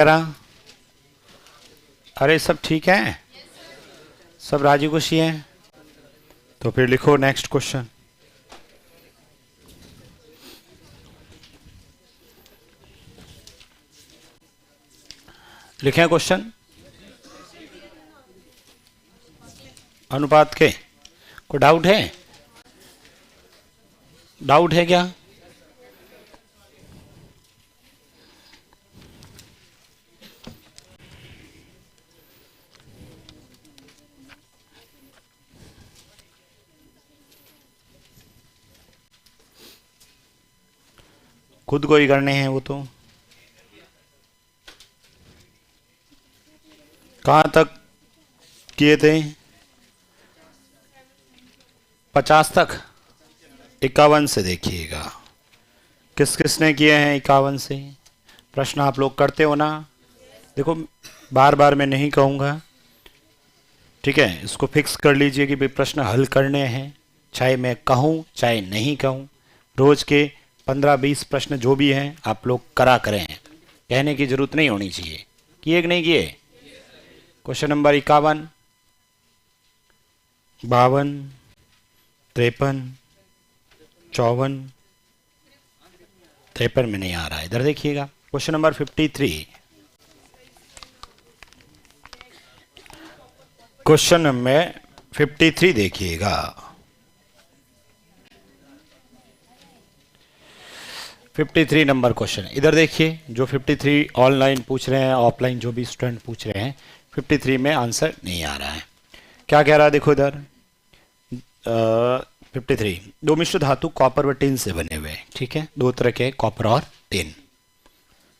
रहा? अरे सब ठीक है, सब राजी खुशी हैं? तो फिर लिखो नेक्स्ट क्वेश्चन। लिखें क्वेश्चन अनुपात के। कोई डाउट है? डाउट है क्या? खुद को ही करने हैं वो तो। कहाँ तक किए थे? 50 तक। 51 से देखिएगा, किस किसने किए हैं 51 से? प्रश्न आप लोग करते हो ना? देखो बार बार मैं नहीं कहूँगा, ठीक है? इसको फिक्स कर लीजिए कि भाई प्रश्न हल करने हैं, चाहे मैं कहूँ चाहे नहीं कहूँ। रोज के 15-20 प्रश्न जो भी हैं आप लोग करा करें, कहने की जरूरत नहीं होनी चाहिए। किए कि नहीं किए? क्वेश्चन नंबर 51, 52, 53, 54, 53 में नहीं आ रहा है, इधर देखिएगा। क्वेश्चन नंबर 53, क्वेश्चन नंबर 53 देखिएगा। 53 नंबर क्वेश्चन इधर देखिए। जो 53 ऑनलाइन पूछ रहे हैं, ऑफलाइन जो भी स्टूडेंट पूछ रहे हैं, 53 में आंसर नहीं आ रहा है। क्या कह रहा है देखो इधर। 53, दो मिश्र धातु कॉपर व टिन से बने हुए हैं, ठीक है? दो तरह के कॉपर और टिन,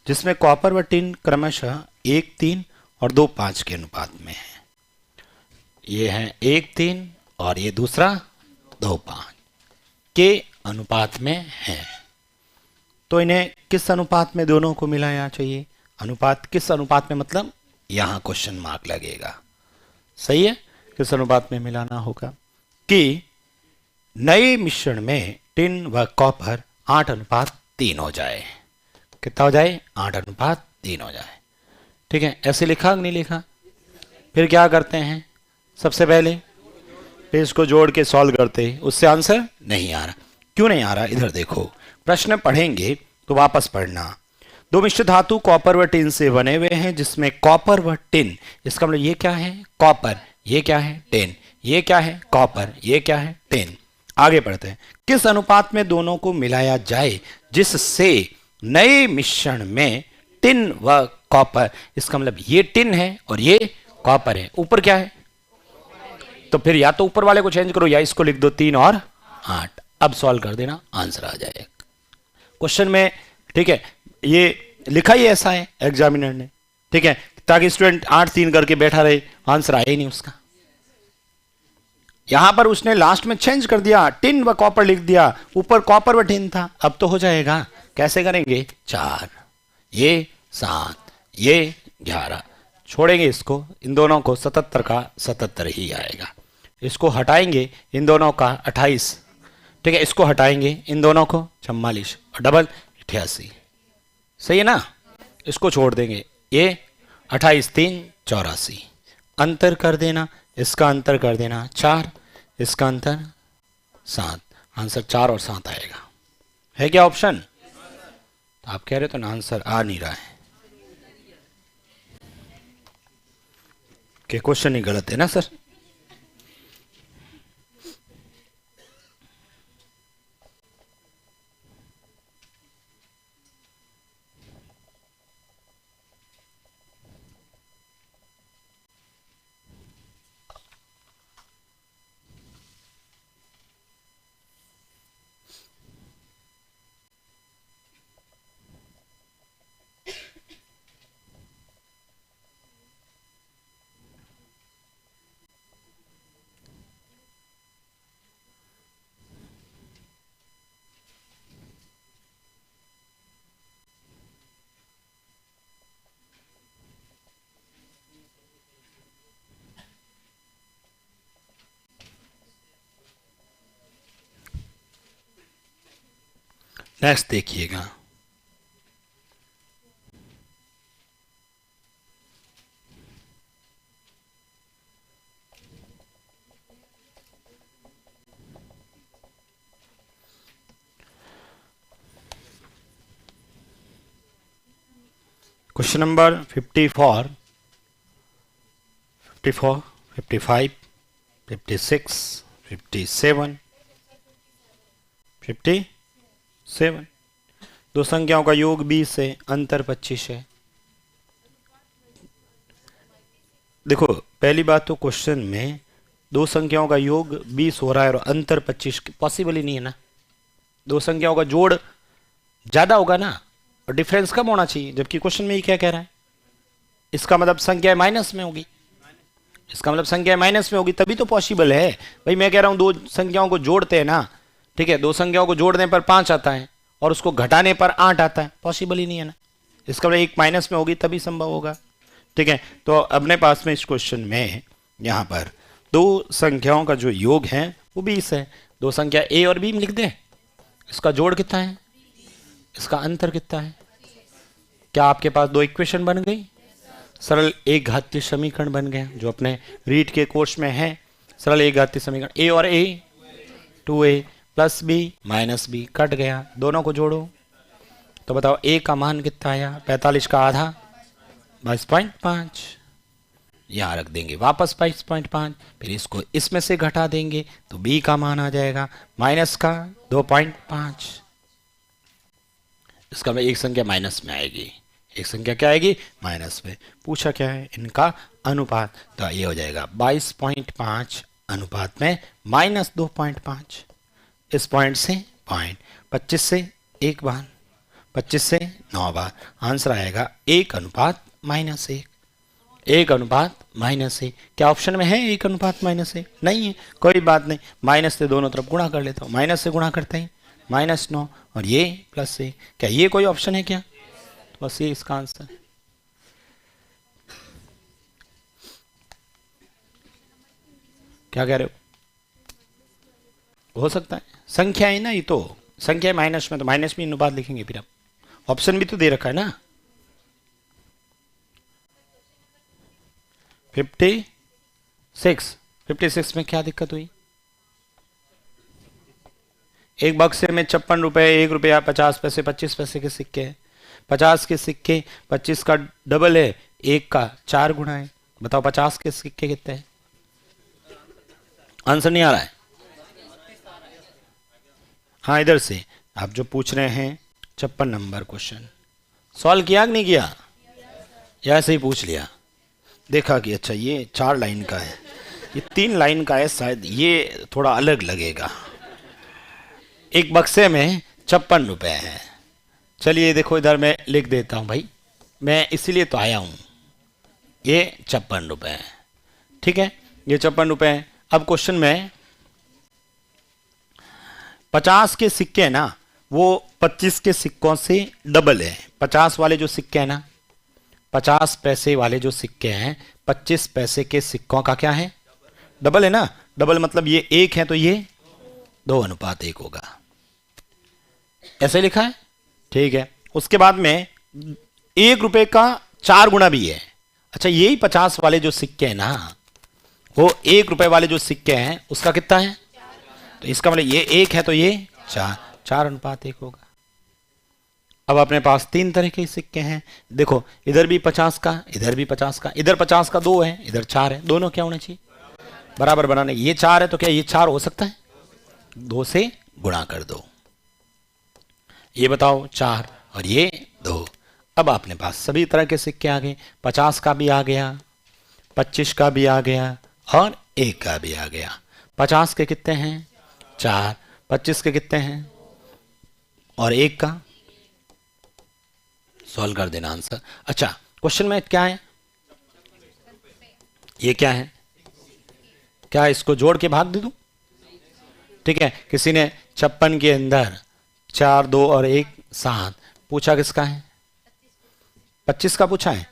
जिसमें कॉपर व टिन क्रमशः 1:3 और 2:5 के अनुपात में है। ये है 1:3 और ये दूसरा 2:5 के अनुपात में है। तो इन्हें किस अनुपात में दोनों को मिलाना चाहिए? अनुपात किस अनुपात में, मतलब यहां क्वेश्चन मार्क लगेगा। सही है? किस अनुपात में मिलाना होगा कि नए मिश्रण में टिन व कॉपर 8:3 हो जाए। कितना हो जाए? 8:3 हो जाए, ठीक है? ऐसे लिखा कि नहीं लिखा? फिर क्या करते हैं? सबसे पहले फिर इसको जोड़ के सॉल्व करते हैं, उससे आंसर नहीं आ रहा। क्यों नहीं आ रहा? इधर देखो, प्रश्न पढ़ेंगे तो वापस पढ़ना। दो मिश्र धातु कॉपर व टिन से बने हुए हैं, जिसमें कॉपर व टिन, इसका मतलब ये क्या है? कॉपर। ये क्या है? टिन। ये क्या है? कॉपर। ये क्या है? टिन। आगे बढ़ते हैं। किस अनुपात में दोनों को मिलाया जाए जिससे नए मिश्रण में टिन व कॉपर, इसका मतलब ये टिन है और ये कॉपर है। ऊपर क्या है? तो फिर या तो ऊपर वाले को चेंज करो या इसको लिख दो 3 और 8। अब सॉल्व कर देना, आंसर आ जाएगा क्वेश्चन में, ठीक है? ये लिखा ही ऐसा है एग्जामिनर ने, ठीक है? ताकि स्टूडेंट 8-3 करके बैठा रहे, आंसर आया ही नहीं उसका। यहां पर उसने लास्ट में चेंज कर दिया, टिन व कॉपर लिख दिया, ऊपर कॉपर व टिन था। अब तो हो जाएगा। कैसे करेंगे? 4, ये 7, ये 11, छोड़ेंगे इसको, इन दोनों को 77 का 77 ही आएगा। इसको हटाएंगे, इन दोनों का 28, ठीक है? इसको हटाएंगे, इन दोनों को 44 और डबल 88। सही है ना? इसको छोड़ देंगे, ये 28 3 84, अंतर कर देना, इसका अंतर कर देना 4, इसका अंतर 7, आंसर 4 और 7 आएगा। है क्या ऑप्शन? तो आप कह रहे हो तो ना आंसर आ नहीं रहा है कि क्वेश्चन ही गलत है ना सर? नेक्स्ट देखिएगा। Question number 54, 54, 55, 56, 57, 57। दो संख्याओं का योग 20 है, अंतर 25 है। देखो पहली बात तो क्वेश्चन में दो संख्याओं का योग 20 हो रहा है और अंतर 25 पॉसिबल ही नहीं है ना। दो संख्याओं का जोड़ ज्यादा होगा ना और डिफरेंस कम होना चाहिए, जबकि क्वेश्चन में ही क्या कह रहा है, इसका मतलब संख्या माइनस में होगी, इसका मतलब संख्या माइनस में होगी तभी तो पॉसिबल है। भाई मैं कह रहा हूं दो संख्याओं को जोड़ते हैं ना, ठीक है, दो संख्याओं को जोड़ने पर 5 आता है और उसको घटाने पर 8 आता है, पॉसिबल ही नहीं है ना। इसका मतलब एक माइनस में होगी तभी संभव होगा, ठीक है। तो अपने पास में इस क्वेश्चन में यहां पर दो संख्याओं का जो योग है वो 20 है। दो संख्या ए और बी में लिख दें, इसका जोड़ कितना है, इसका अंतर कितना है। क्या आपके पास दो इक्वेशन बन गई, सरल एक घातीय समीकरण बन गया, जो अपने रीट के कोर्स में है। सरल एक घातीय समीकरण, ए और a 2a plus b minus b cut गया, दोनों को जोड़ो तो बताओ ए का मान कितना आया, 45 का आधा 22.5, यहां रख देंगे वापस 22.5, फिर इसको इसमें से घटा देंगे तो बी का मान आ जाएगा माइनस का 2.5। इसका मतलब एक संख्या माइनस में आएगी, एक संख्या क्या आएगी, माइनस में। पूछा क्या है, इनका अनुपात, तो ये हो जाएगा 22.5 अनुपात में माइनस 2.5। इस पॉइंट से पॉइंट, 25 से 1 बार, 25 से 9 बार, आंसर आएगा 1 अनुपात माइनस 1, 1 अनुपात माइनस 1। क्या ऑप्शन में है 1 अनुपात माइनस 1? नहीं है, कोई बात नहीं, माइनस से दोनों तरफ गुणा कर लेता हूँ, माइनस से गुणा करते हैं -9 और ये प्लस 1। क्या ये कोई ऑप्शन है क्या? बस ये इसका आंसर। क्या कह रहे हो सकता है संख्या है ना, ये तो संख्या माइनस में, तो माइनस में अनुपात लिखेंगे, फिर आप ऑप्शन भी तो दे रखा है ना। 56 में क्या दिक्कत हुई, एक बक्से में 56 रुपए, 1 रुपया 50 पैसे 25 पैसे के सिक्के हैं। 50 के सिक्के 25 का डबल है, 1 का 4 गुना है। बताओ 50 के सिक्के कितने हैं? आंसर नहीं आ रहा है। हाँ इधर से आप जो पूछ रहे हैं 56 नंबर क्वेश्चन सॉल्व किया कि नहीं किया, या ऐसे ही पूछ लिया, देखा कि अच्छा ये 4 लाइन का है, ये 3 लाइन का है, शायद ये थोड़ा अलग लगेगा। एक बक्से में 56 रुपए हैं। चलिए देखो इधर मैं लिख देता हूं भाई, मैं इसीलिए तो आया हूं, ये 56 रुपए हैं, ठीक है, ये 56 रुपए हैं। अब क्वेश्चन में 50 के सिक्के हैं ना, वो 25 के सिक्कों से डबल है। 50 वाले जो सिक्के हैं ना, 50 पैसे वाले जो सिक्के हैं 25 पैसे के सिक्कों का क्या है, डबल है ना। डबल मतलब ये 1 है तो ये 2 अनुपात 1 होगा, ऐसे लिखा है, ठीक है। उसके बाद में 1 रुपए का 4 गुना भी है। अच्छा यही 50 वाले जो सिक्के हैं ना, वो 1 रुपए वाले जो सिक्के हैं उसका कितना है, तो इसका मतलब ये 1 है तो ये 4 अनुपात 1 होगा। अब अपने पास 3 तरह के सिक्के हैं, देखो इधर भी 50 का, इधर भी 50 का, इधर 50 का 2 है, इधर 4 है, दोनों क्या होने चाहिए, बराबर बनाने। ये 4 है तो क्या ये 4 हो सकता है, 2 से गुणा कर दो, ये बताओ 4 और ये 2। अब अपने पास सभी तरह के सिक्के आ गए, 50 का भी आ गया, 25 का भी आ गया और 1 का भी आ गया। 50 के कितने हैं 4, 25 के कितने हैं और 1 का, सॉल्व कर देना आंसर। अच्छा क्वेश्चन में क्या है, ये क्या है, क्या इसको जोड़ के भाग दे दूं, ठीक है। किसी ने 56 के अंदर 4, 2 और 1 7 पूछा, किसका है, 25 का पूछा है,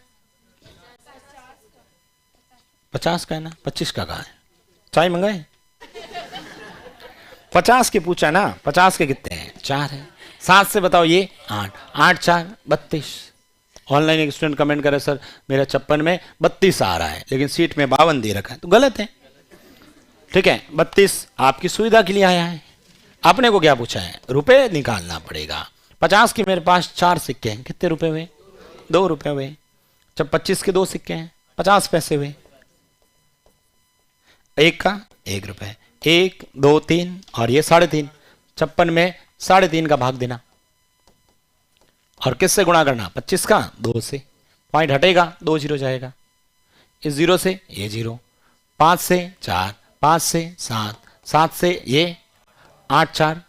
50 का है ना, 25 का कहा है, चाय मंगाए, 50 के पूछा ना, 50 के कितने हैं 4 है, 7 से बताओ ये 8, 8 4 32। ऑनलाइन एक स्टूडेंट कमेंट करे सर मेरा 56 में 32 आ रहा है लेकिन सीट में 52 दे रखा है, तो गलत है, ठीक है। 32 आपकी सुविधा के लिए आया है, आपने को क्या पूछा है, रुपए निकालना पड़ेगा। 50 के मेरे पास 4 सिक्के हैं, कितने रुपए हुए ₹2 हुए। जब 25 के 2 सिक्के हैं 50 पैसे हुए। एक का ₹1, 1 2 3 और ये 3.5। 56 में 3.5 का भाग देना और किससे गुणा करना? 25 का 2 से। पॉइंट हटेगा, 2 जीरो जाएगा। इस 0 से ये 0, 5 से 4, 5 से 7, 7 से ये 8, 4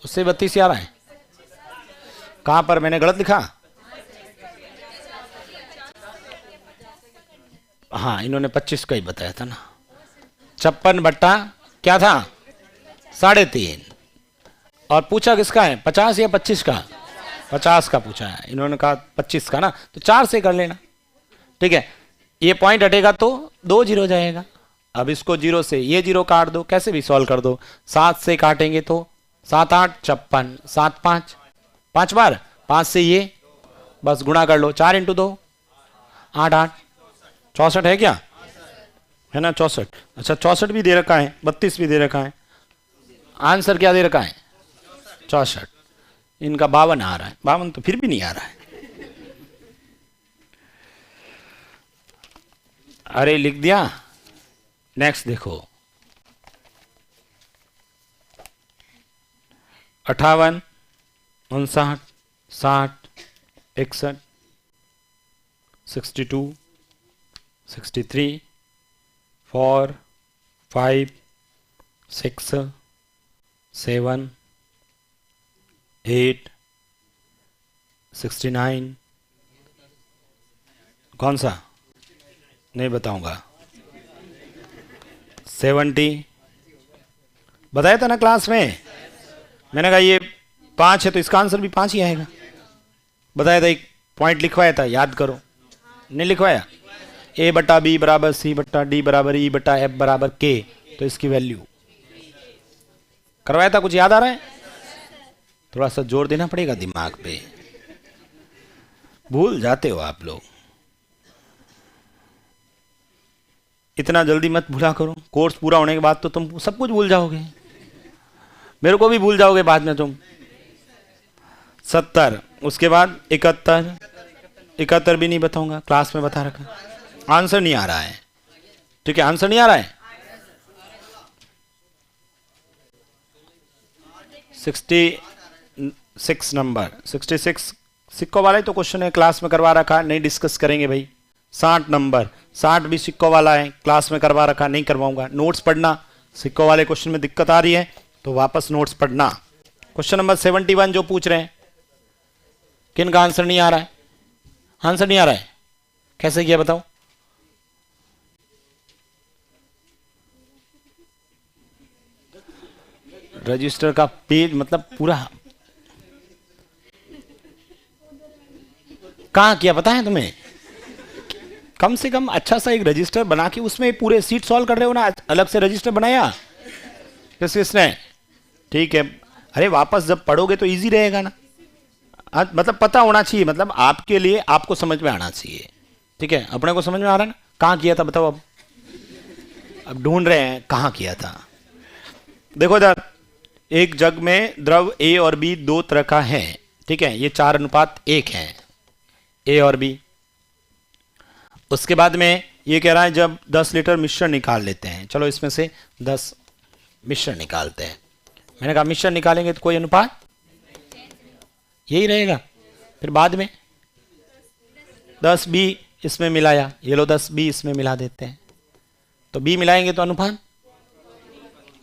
उससे 32 आ रहा है। कहां पर मैंने गलत लिखा? हाँ, इन्होंने 25 का ही बताया था ना। 56 बट्टा क्या था? 3.5। और पूछा किसका है? 50 या 25 का? 50 का पूछा है, इन्होंने कहा 25 का ना, तो 4 से कर लेना। ठीक है, ये पॉइंट हटेगा तो 2 जीरो जाएगा। अब इसको 0 से ये 0 काट दो, कैसे भी सॉल्व कर दो। 7 से काटेंगे तो 7 8 56, 7 5 5 बार, 5 से ये बस गुणा कर लो। 4 × 2 8 8 64 है क्या? है ना 64। अच्छा 64 भी दे रखा है, 32 भी दे रखा है। आंसर क्या दे रखा है? 64। इनका 52 आ रहा है। 52 तो फिर भी नहीं आ रहा है। अरे लिख दिया। नेक्स्ट देखो, 58 59 60 61 62 63 4 5 6 7 8 69। कौन सा? नहीं बताऊंगा। 70 बताया था ना क्लास में, मैंने कहा ये 5 है तो इसका आंसर भी 5 ही आएगा। बताया था, एक पॉइंट लिखवाया था, याद करो। नहीं लिखवाया? A/B = C/D = E/F = K, तो इसकी वैल्यू करवाया था। कुछ याद आ रहा है? थोड़ा सा जोर देना पड़ेगा दिमाग पे, भूल जाते हो आप लोग। इतना जल्दी मत भूला करो, कोर्स पूरा होने के बाद तो तुम सब कुछ भूल जाओगे, मेरे को भी भूल जाओगे बाद में तुम। 70, उसके बाद 71, 71 भी नहीं बताऊंगा, क्लास में बता रखा। आंसर नहीं आ रहा है। ठीक है, आंसर नहीं आ रहा है। 66 नंबर, 66 सिक्कों वाला ही तो क्वेश्चन है, क्लास में करवा रखा, नहीं डिस्कस करेंगे भाई। 60 नंबर, 60 भी सिक्कों वाला है, क्लास में करवा रखा, नहीं करवाऊंगा। नोट्स पढ़ना, सिक्कों वाले क्वेश्चन में दिक्कत आ रही है तो वापस नोट्स पढ़ना। क्वेश्चन नंबर 71 जो पूछ रहे हैं, किन का आंसर नहीं आ रहा है? आंसर नहीं आ रहा है, कैसे किया बताओ? रजिस्टर का पेज मतलब पूरा कहां किया पता है तुम्हें? कम से कम अच्छा सा एक रजिस्टर बना के उसमें पूरे सीट सॉल्व कर रहे हो ना, अलग से रजिस्टर बनाया किसने? ठीक है, अरे वापस जब पढ़ोगे तो इजी रहेगा ना। मतलब पता होना चाहिए, मतलब आपके लिए आपको समझ में आना चाहिए। ठीक है, अपने को समझ में आ रहा है ना? कहां किया था बताओ? अब ढूंढ रहे हैं कहां किया था। देखो इधर, एक जग में द्रव A और B दो तरह का है। ठीक है, ये 4:1 है, A और B। उसके बाद में ये कह रहा है जब 10 लीटर मिश्रण निकाल लेते हैं, चलो इसमें से 10 मिश्रण निकालते हैं। मैंने कहा मिश्रण निकालेंगे तो कोई अनुपात यही रहेगा। फिर बाद में 10 B इसमें मिलाया, ये लो 10 B इसमें मिला देते हैं, तो B मिलाएंगे तो अनुपात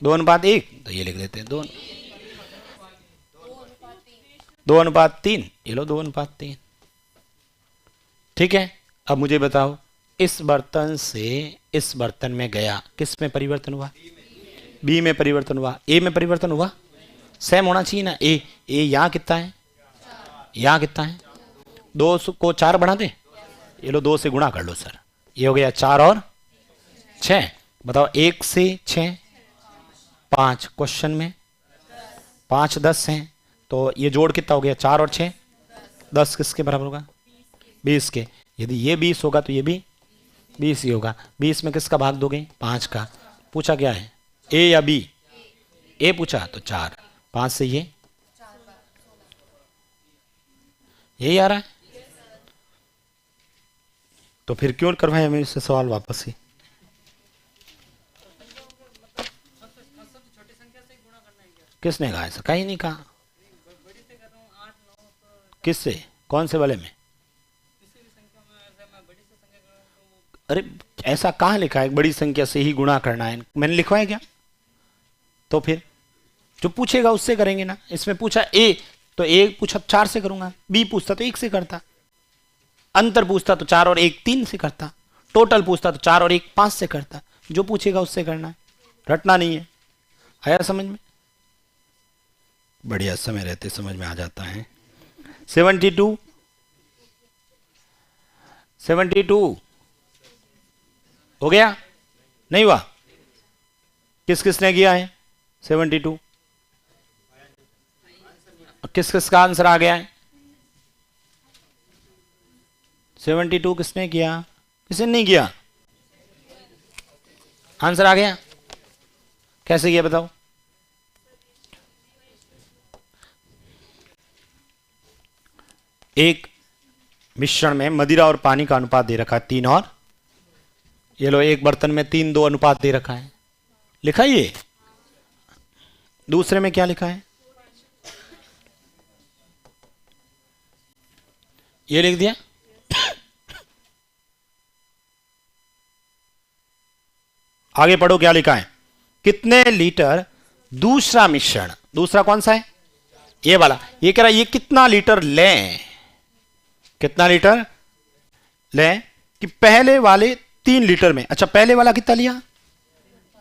2:1, तो ये लिख देते हैं 2:3, ये लो 2:3। ठीक है, अब मुझे बताओ, इस बर्तन से इस बर्तन में गया, किस में परिवर्तन हुआ? बी में परिवर्तन हुआ। ए में परिवर्तन हुआ? सेम होना चाहिए ना। ए यहां कितना है? यहां कितना है? 2 को 4 बढ़ा दे, ये लो 2 से गुणा कर लो सर, ये हो गया 4 और 6। बताओ 1 से 6 5, क्वेश्चन में 5 10 हैं, तो ये जोड़ कितना हो गया? 4 और 6 10 किसके बराबर होगा? 20 के। यदि ये 20 होगा तो ये भी 20 ही होगा। 20 में किसका भाग दोगे? 5 का। पूछा क्या है, ए या बी? ए पूछा तो 4, 5 से ये यही आ रहा है। तो फिर क्यों करवाए हमें इससे सवाल वापस ही? किसने कहा ऐसा? कहीं नहीं कहा। किससे? कौन से वाले में? अरे ऐसा कहाँ लिखा है बड़ी संख्या से ही गुणा करना है? मैंने लिखवाया क्या? तो फिर जो पूछेगा उससे करेंगे ना। इसमें पूछा ए, तो ए पूछा 4 से करूंगा, बी पूछता तो 1 से करता, अंतर पूछता तो 4 और 1 3 से करता, टोटल पूछता तो 4 और 1 5 से करता। जो पूछेगा उससे करना है, रटना नहीं है। आया समझ में? बढ़िया, समय रहते समझ में आ जाता है। 72 हो गया? नहीं हुआ? किस किसने किया है 72? किस किस का आंसर आ गया है? 72 किसने किया? किसने नहीं किया? आंसर आ गया? कैसे किया बताओ? एक मिश्रण में मदिरा और पानी का अनुपात दे रखा है 3 और, ये लो एक बर्तन में 3 2 अनुपात दे रखा है, लिखा ये। दूसरे में क्या लिखा है? ये लिख दिया। आगे पढ़ो क्या लिखा है। कितने लीटर दूसरा मिश्रण, दूसरा कौन सा है? ये वाला। ये कह रहा है ये कितना लीटर लें, कितना लीटर लें कि पहले वाले 3 लीटर में। अच्छा पहले वाला कितना लिया?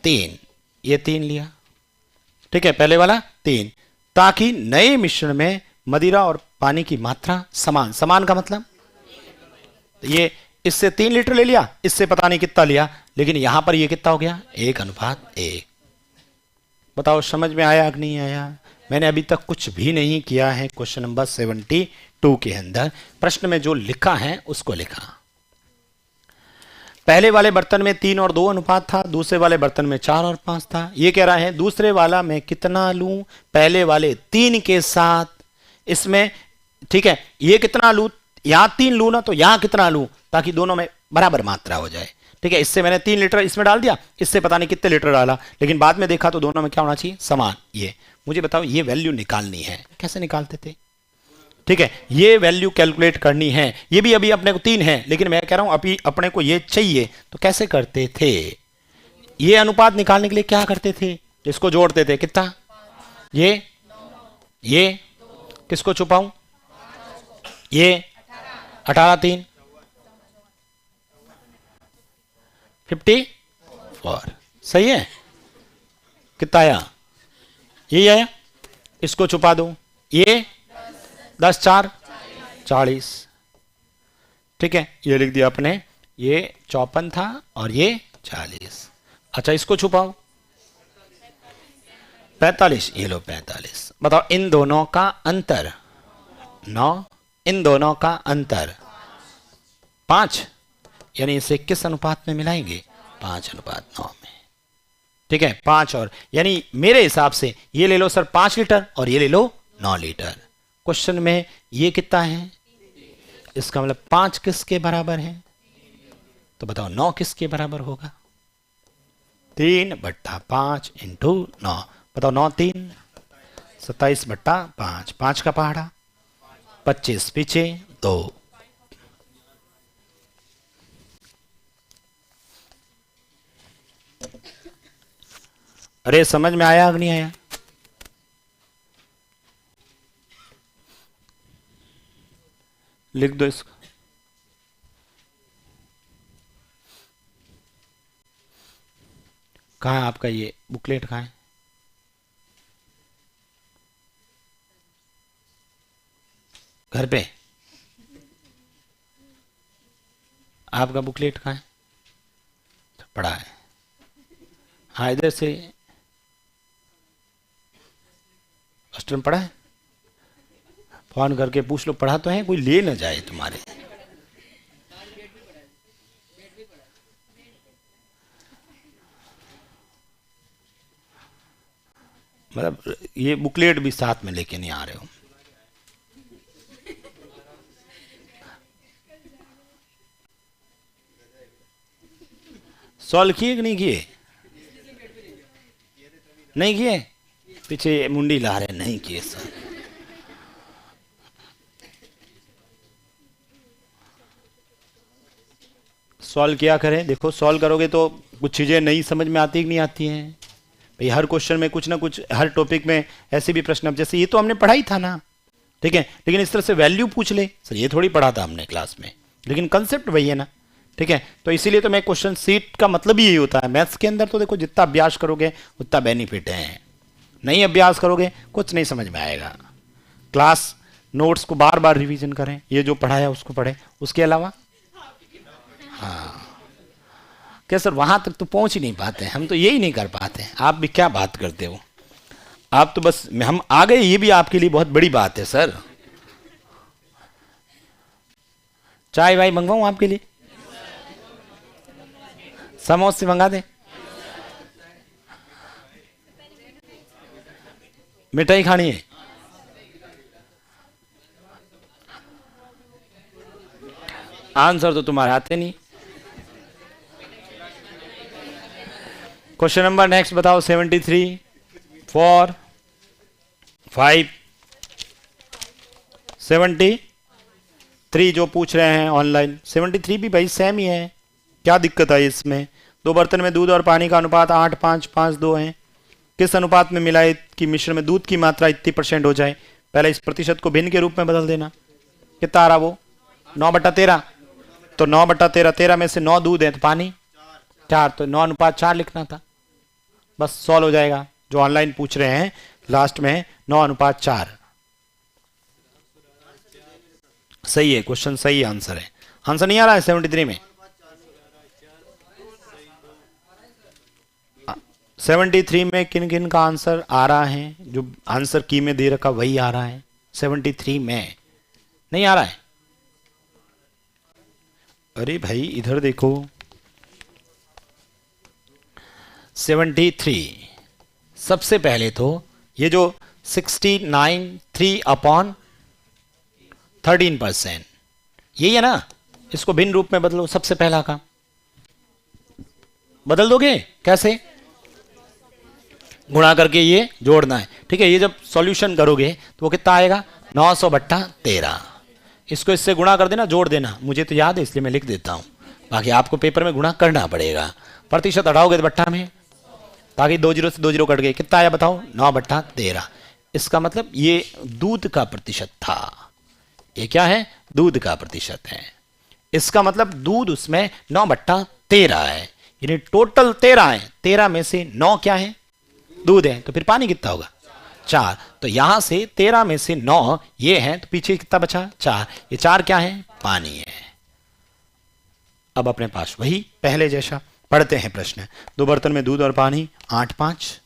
3, ये 3 लिया, ठीक है, पहले वाला 3, ताकि नए मिश्रण में मदिरा और पानी की मात्रा समान। समान का मतलब ये इससे 3 लीटर ले लिया, इससे पता नहीं कितना लिया, लेकिन यहां पर ये कितना हो गया? 1:1। बताओ समझ में आया कि नहीं आया? मैंने अभी तक कुछ भी नहीं किया है। क्वेश्चन नंबर 72 के अंदर प्रश्न में जो लिखा है उसको लिखा। पहले वाले बर्तन में 3 और 2 अनुपात था, दूसरे वाले बर्तन में 4 और 5 था। ये कह रहा है दूसरे वाला मैं कितना लूं पहले वाले 3 के साथ, इसमें ठीक है, ये कितना लूं, यहां 3 लूं ना तो यहां कितना लूं, ताकि दोनों में बराबर मात्रा हो जाए। ठीक है, इससे मैंने 3 लीटर इसमें डाल दिया, इससे पता नहीं कितने लीटर डाला, लेकिन बाद में देखा तो दोनों में क्या होना चाहिए? समान। ये मुझे बताओ, ये वैल्यू निकालनी है, कैसे निकालते थे? ठीक है, ये वैल्यू कैलकुलेट करनी है। ये भी अभी अपने को 3 है, लेकिन मैं कह रहा हूं अभी अपने को ये चाहिए, तो कैसे करते थे? ये अनुपात निकालने के लिए क्या करते थे? इसको जोड़ते थे, कितना? ये किसको छुपाऊं? ये 18 3 54, सही है। कितना आया? यही आया, इसको छुपा दो। ये 10 4 40, ठीक है, ये लिख दिया अपने। ये 54 था और ये 40। अच्छा इसको छुपाओ, 45, ये लो 45। बताओ इन दोनों का अंतर 9, इन दोनों का अंतर 5, यानी इसे किस अनुपात में मिलाएंगे? 5:9 में। ठीक है, 5 और, यानी मेरे हिसाब से ये ले लो सर 5 लीटर और ये ले लो 9 लीटर। क्वेश्चन में ये कितना है? इसका मतलब 5 किसके बराबर है? तो बताओ 9 किसके बराबर होगा? 3/5 इंटू 9। बताओ 9 3 27/5, 5 का पहाड़ा, 25 पीछे 2। अरे समझ में आया कि नहीं आया? लिख दो इसको। कहाँ है आपका ये बुकलेट? कहाँ है? घर पे? आपका बुकलेट कहाँ है? पड़ा है, हाँ इधर से हॉस्टल में पड़ा है। फोन करके पूछ लो, पढ़ा तो है, कोई ले ना जाए तुम्हारे। मतलब ये बुकलेट भी साथ में लेके नहीं आ रहे हो। सॉल्व किए कि नहीं किए? नहीं किए? पीछे मुंडी ला रहे, नहीं किए सर। सॉल्व किया करें। देखो सॉल्व करोगे तो कुछ चीजें नई समझ में आती कि नहीं आती हैं भाई। हर क्वेश्चन में कुछ ना कुछ, हर टॉपिक में ऐसे भी प्रश्न, अब जैसे ये तो हमने पढ़ा ही था ना, ठीक है, लेकिन इस तरह से वैल्यू पूछ ले सर, ये थोड़ी पढ़ा था हमने क्लास में, लेकिन कंसेप्ट वही है ना, ठीक है। तो इसीलिए तो मैं क्वेश्चन सीट का मतलब ही यही होता है। मैथ्स के अंदर तो देखो जितना अभ्यास करोगे उतना बेनिफिट है, नहीं अभ्यास करोगे कुछ नहीं समझ में आएगा। क्लास नोट्स को बार बार रिवीजन करें, ये जो पढ़ाया उसको पढ़ें, उसके अलावा हाँ क्या सर वहां तक तो पहुंच ही नहीं पाते, हम तो यही नहीं कर पाते, आप भी क्या बात करते हो, आप तो बस हम आ गए, ये भी आपके लिए बहुत बड़ी बात है सर। चाय भाई मंगवाऊं आपके लिए? समोसे मंगा दे? मिठाई खानी है? आंसर तो तुम्हारे आते नहीं। क्वेश्चन नंबर नेक्स्ट बताओ, 73 4 5 73 जो पूछ रहे हैं ऑनलाइन, 73 भी भाई सेम ही है, क्या दिक्कत है इसमें? दो बर्तन में दूध और पानी का अनुपात 8:5:5:2 है। किस अनुपात में मिलाए कि मिश्रण में दूध की मात्रा इतनी % हो जाए? पहले इस प्रतिशत को भिन्न के रूप में बदल देना। कितना आ रहा वो? 9/13। तो 9/13, 13 में से 9 दूध है तो पानी 4, तो 9:4 लिखना था, बस सॉल्व हो जाएगा। जो ऑनलाइन पूछ रहे हैं लास्ट में 9:4 सही है, क्वेश्चन सही आंसर है। आंसर नहीं आ रहा है 73 में? 73 में किन किन का आंसर आ रहा है? जो आंसर की में दे रखा वही आ रहा है, 73 में नहीं आ रहा है? अरे भाई इधर देखो, 73 सबसे पहले तो ये जो 69 3/13% यही है ना, इसको भिन्न रूप में बदलो। सबसे पहला काम बदल दोगे कैसे? गुणा करके ये जोड़ना है, ठीक है। ये जब सॉल्यूशन करोगे तो वो कितना आएगा? 900/13। इसको इससे गुणा कर देना, जोड़ देना, मुझे तो याद है इसलिए मैं लिख देता हूं, बाकी आपको पेपर में गुणा करना पड़ेगा। प्रतिशत हटाओगे तो बट्टा में, ताकि 2 0 से 2 0 कट गए, कितना आया बताओ? 9/13। इसका मतलब ये दूध का प्रतिशत था, ये क्या है? दूध का प्रतिशत है। इसका मतलब दूध उसमें 9/13 है, यानी टोटल 13 है, 13 में से 9 क्या है? दूध है, तो फिर पानी कितना होगा? 4। तो यहां से 13 में से 9 ये है, तो पीछे कितना बचा? 4। ये 4 क्या है? पानी है। अब अपने पास वही पहले जैसा पढ़ते हैं प्रश्न। दो बर्तन में दूध और पानी 8:5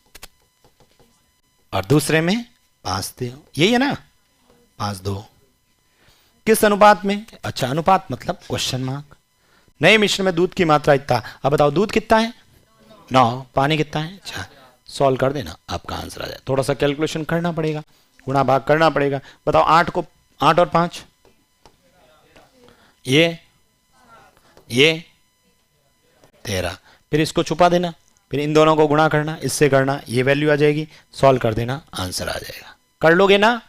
और दूसरे में 5:2, यही है ना? 5:2 किस अनुपात में? अच्छा अनुपात मतलब क्वेश्चन मार्क। नए मिश्रण में दूध की मात्रा इतना, अब बताओ दूध कितना है? 9, पानी कितना है? 4। सॉल्व कर देना, आपका आंसर आ जाए। थोड़ा सा कैलकुलेशन करना पड़ेगा, गुणा भाग करना पड़ेगा। बताओ 8 और 5, ये 13, फिर इसको छुपा देना, फिर इन दोनों को गुणा करना, इससे करना, ये वैल्यू आ जाएगी, सॉल्व कर देना, आंसर आ जाएगा। कर लोगे ना?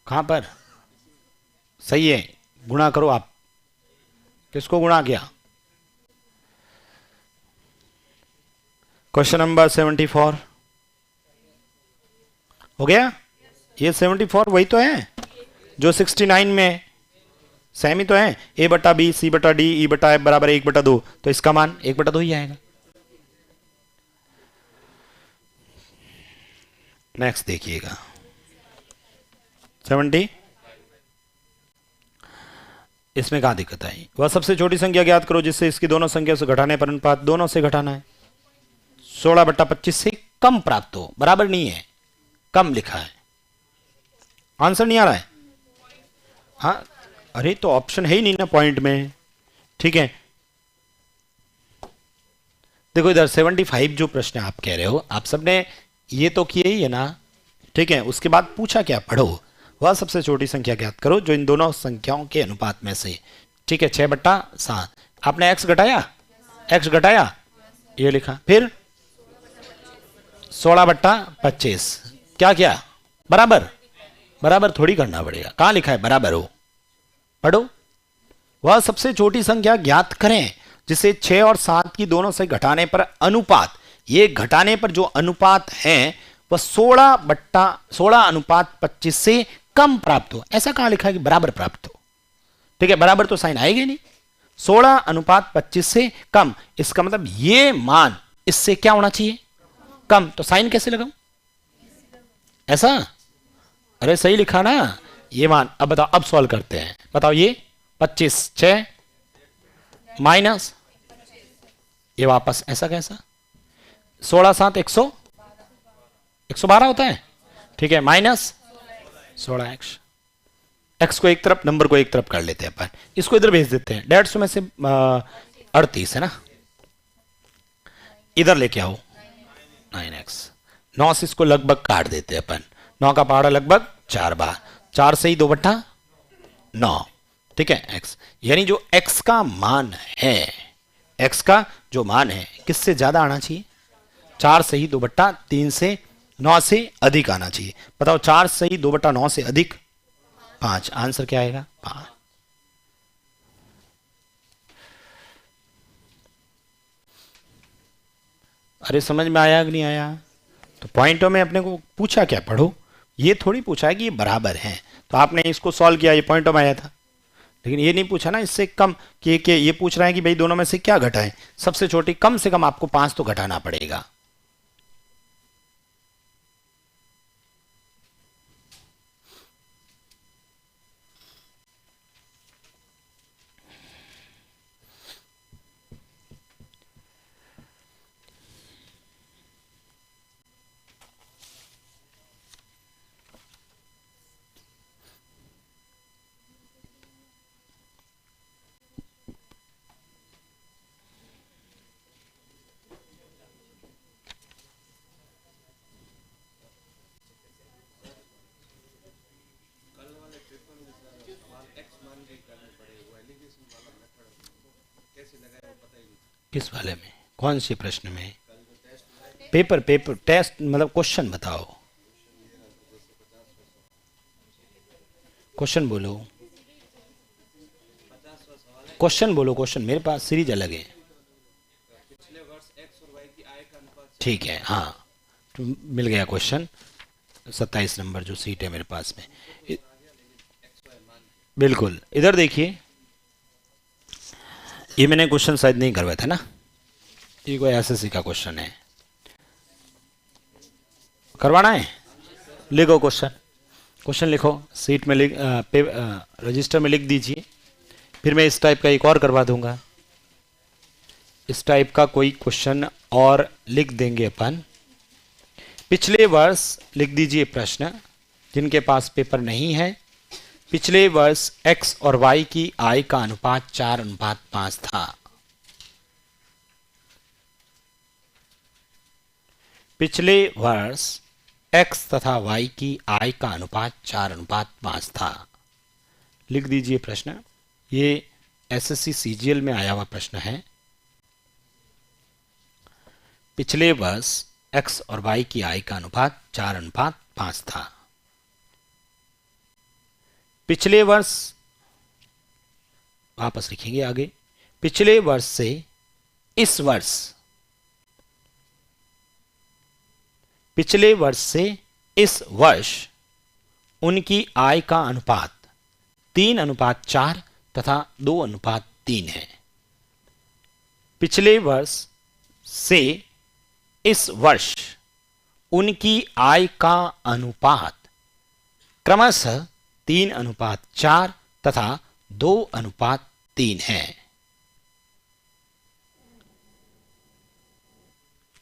कहां पर सही है? गुणा करो आप, किसको गुणा किया? क्वेश्चन नंबर 74 हो गया। ये 74 वही तो है जो 69 में, सेम ही तो है। A/B C/D E/F बराबर 1/2, तो इसका मान 1/2 ही आएगा। नेक्स्ट देखिएगा 70, इसमें कहां दिक्कत आई? वह सबसे छोटी संख्या ज्ञात करो जिससे इसकी दोनों संख्या से घटाने पर अनुपात दोनों से घटाना है। 16/25 से कम प्राप्त हो, बराबर नहीं है, कम लिखा है। आंसर नहीं आ रहा है? हाँ अरे तो ऑप्शन है ही नहीं ना पॉइंट में, ठीक है। देखो इधर 75 जो प्रश्न आप कह रहे हो, आप सबने ये तो किए ही है ना, ठीक है। उसके बाद पूछा क्या, पढ़ो वह सबसे छोटी संख्या ज्ञात करो जो इन दोनों संख्याओं के अनुपात में से, ठीक है, 6/7। आपने x घटाया, x घटाया, ये लिखा, फिर 16/25 क्या किया, बराबर, बराबर थोड़ी करना पड़ेगा, कहां लिखा है बराबर हो, पढ़ो। वह सबसे छोटी संख्या ज्ञात करें जिसे 6 और 7 की दोनों से घटाने पर अनुपात, ये घटाने पर जो अनुपात है वह 16/16 से कम प्राप्त हो। ऐसा कहां लिखा है कि बराबर प्राप्त हो, ठीक है, बराबर तो साइन आएगी नहीं, 16/25 से कम, इसका मतलब ये मान इससे क्या होना चाहिए, कम, तो साइन कैसे लगाऊं, ऐसा, अरे सही लिखा ना, ये मान। अब बताओ, अब सॉल्व करते हैं, बताओ, ये 25 6 माइनस ये वापस ऐसा कैसा, 16 7 112 होता है, ठीक है, माइनस 16x, x को एक तरफ, नंबर को एक तरफ कर लेते हैं अपन, इसको इधर भेज देते हैं, 150 में से 38 है ना, इधर लेके आओ 9x, 9 से इसको लगभग काट देते हैं अपन, 9 का पहाड़ा लगभग 4 बार, 4 से ही 2/9, ठीक है, x, यानी जो x का मान है, x का जो मान है किससे ज्यादा आना चाहिए, 4 से ही 2/3 से 9 से अधिक आना चाहिए। बताओ 4 से ही 2/9 से अधिक 5, आंसर क्या आएगा 5। अरे समझ में आया कि नहीं आया, तो पॉइंटों में अपने को पूछा क्या, पढ़ो, ये थोड़ी पूछा है कि ये बराबर है, तो आपने इसको सॉल्व किया, ये पॉइंटों में आया था, लेकिन ये नहीं पूछा ना इससे कम, कि ये पूछ रहा है कि भाई दोनों में से क्या घटाएं, सबसे छोटी, कम से कम आपको 5 तो घटाना पड़ेगा। किस वाले में, कौन से प्रश्न में, पेपर टेस्ट मतलब क्वेश्चन बताओ, क्वेश्चन बोलो, क्वेश्चन बोलो, क्वेश्चन, मेरे पास सीरीज अलग है, ठीक है, हाँ, तो मिल गया क्वेश्चन, 27 नंबर जो सीट है मेरे पास में, बिल्कुल, इधर देखिए, ये मैंने क्वेश्चन शायद नहीं करवाया था ना, ये कोई एसएससी का क्वेश्चन है, करवाना है, लिखो क्वेश्चन, क्वेश्चन लिखो, सीट में लिख, रजिस्टर में लिख दीजिए, फिर मैं इस टाइप का एक और करवा दूंगा, इस टाइप का कोई क्वेश्चन और लिख देंगे अपन। पिछले वर्ष लिख दीजिए प्रश्न, जिनके पास पेपर नहीं है, पिछले वर्ष x और y की आय का अनुपात 4:5 था। पिछले वर्ष x तथा y की आय का अनुपात 4:5 था। लिख दीजिए प्रश्न, ये एसएससी सीजीएल में आया हुआ प्रश्न है। पिछले वर्ष x और y की आय का अनुपात 4:5 था। पिछले वर्ष, वापस लिखेंगे आगे, पिछले वर्ष से इस वर्ष, पिछले वर्ष से इस वर्ष उनकी आय का अनुपात 3:4 तथा 2:3 है। पिछले वर्ष से इस वर्ष उनकी आय का अनुपात क्रमशः 3:4 तथा 2:3 है।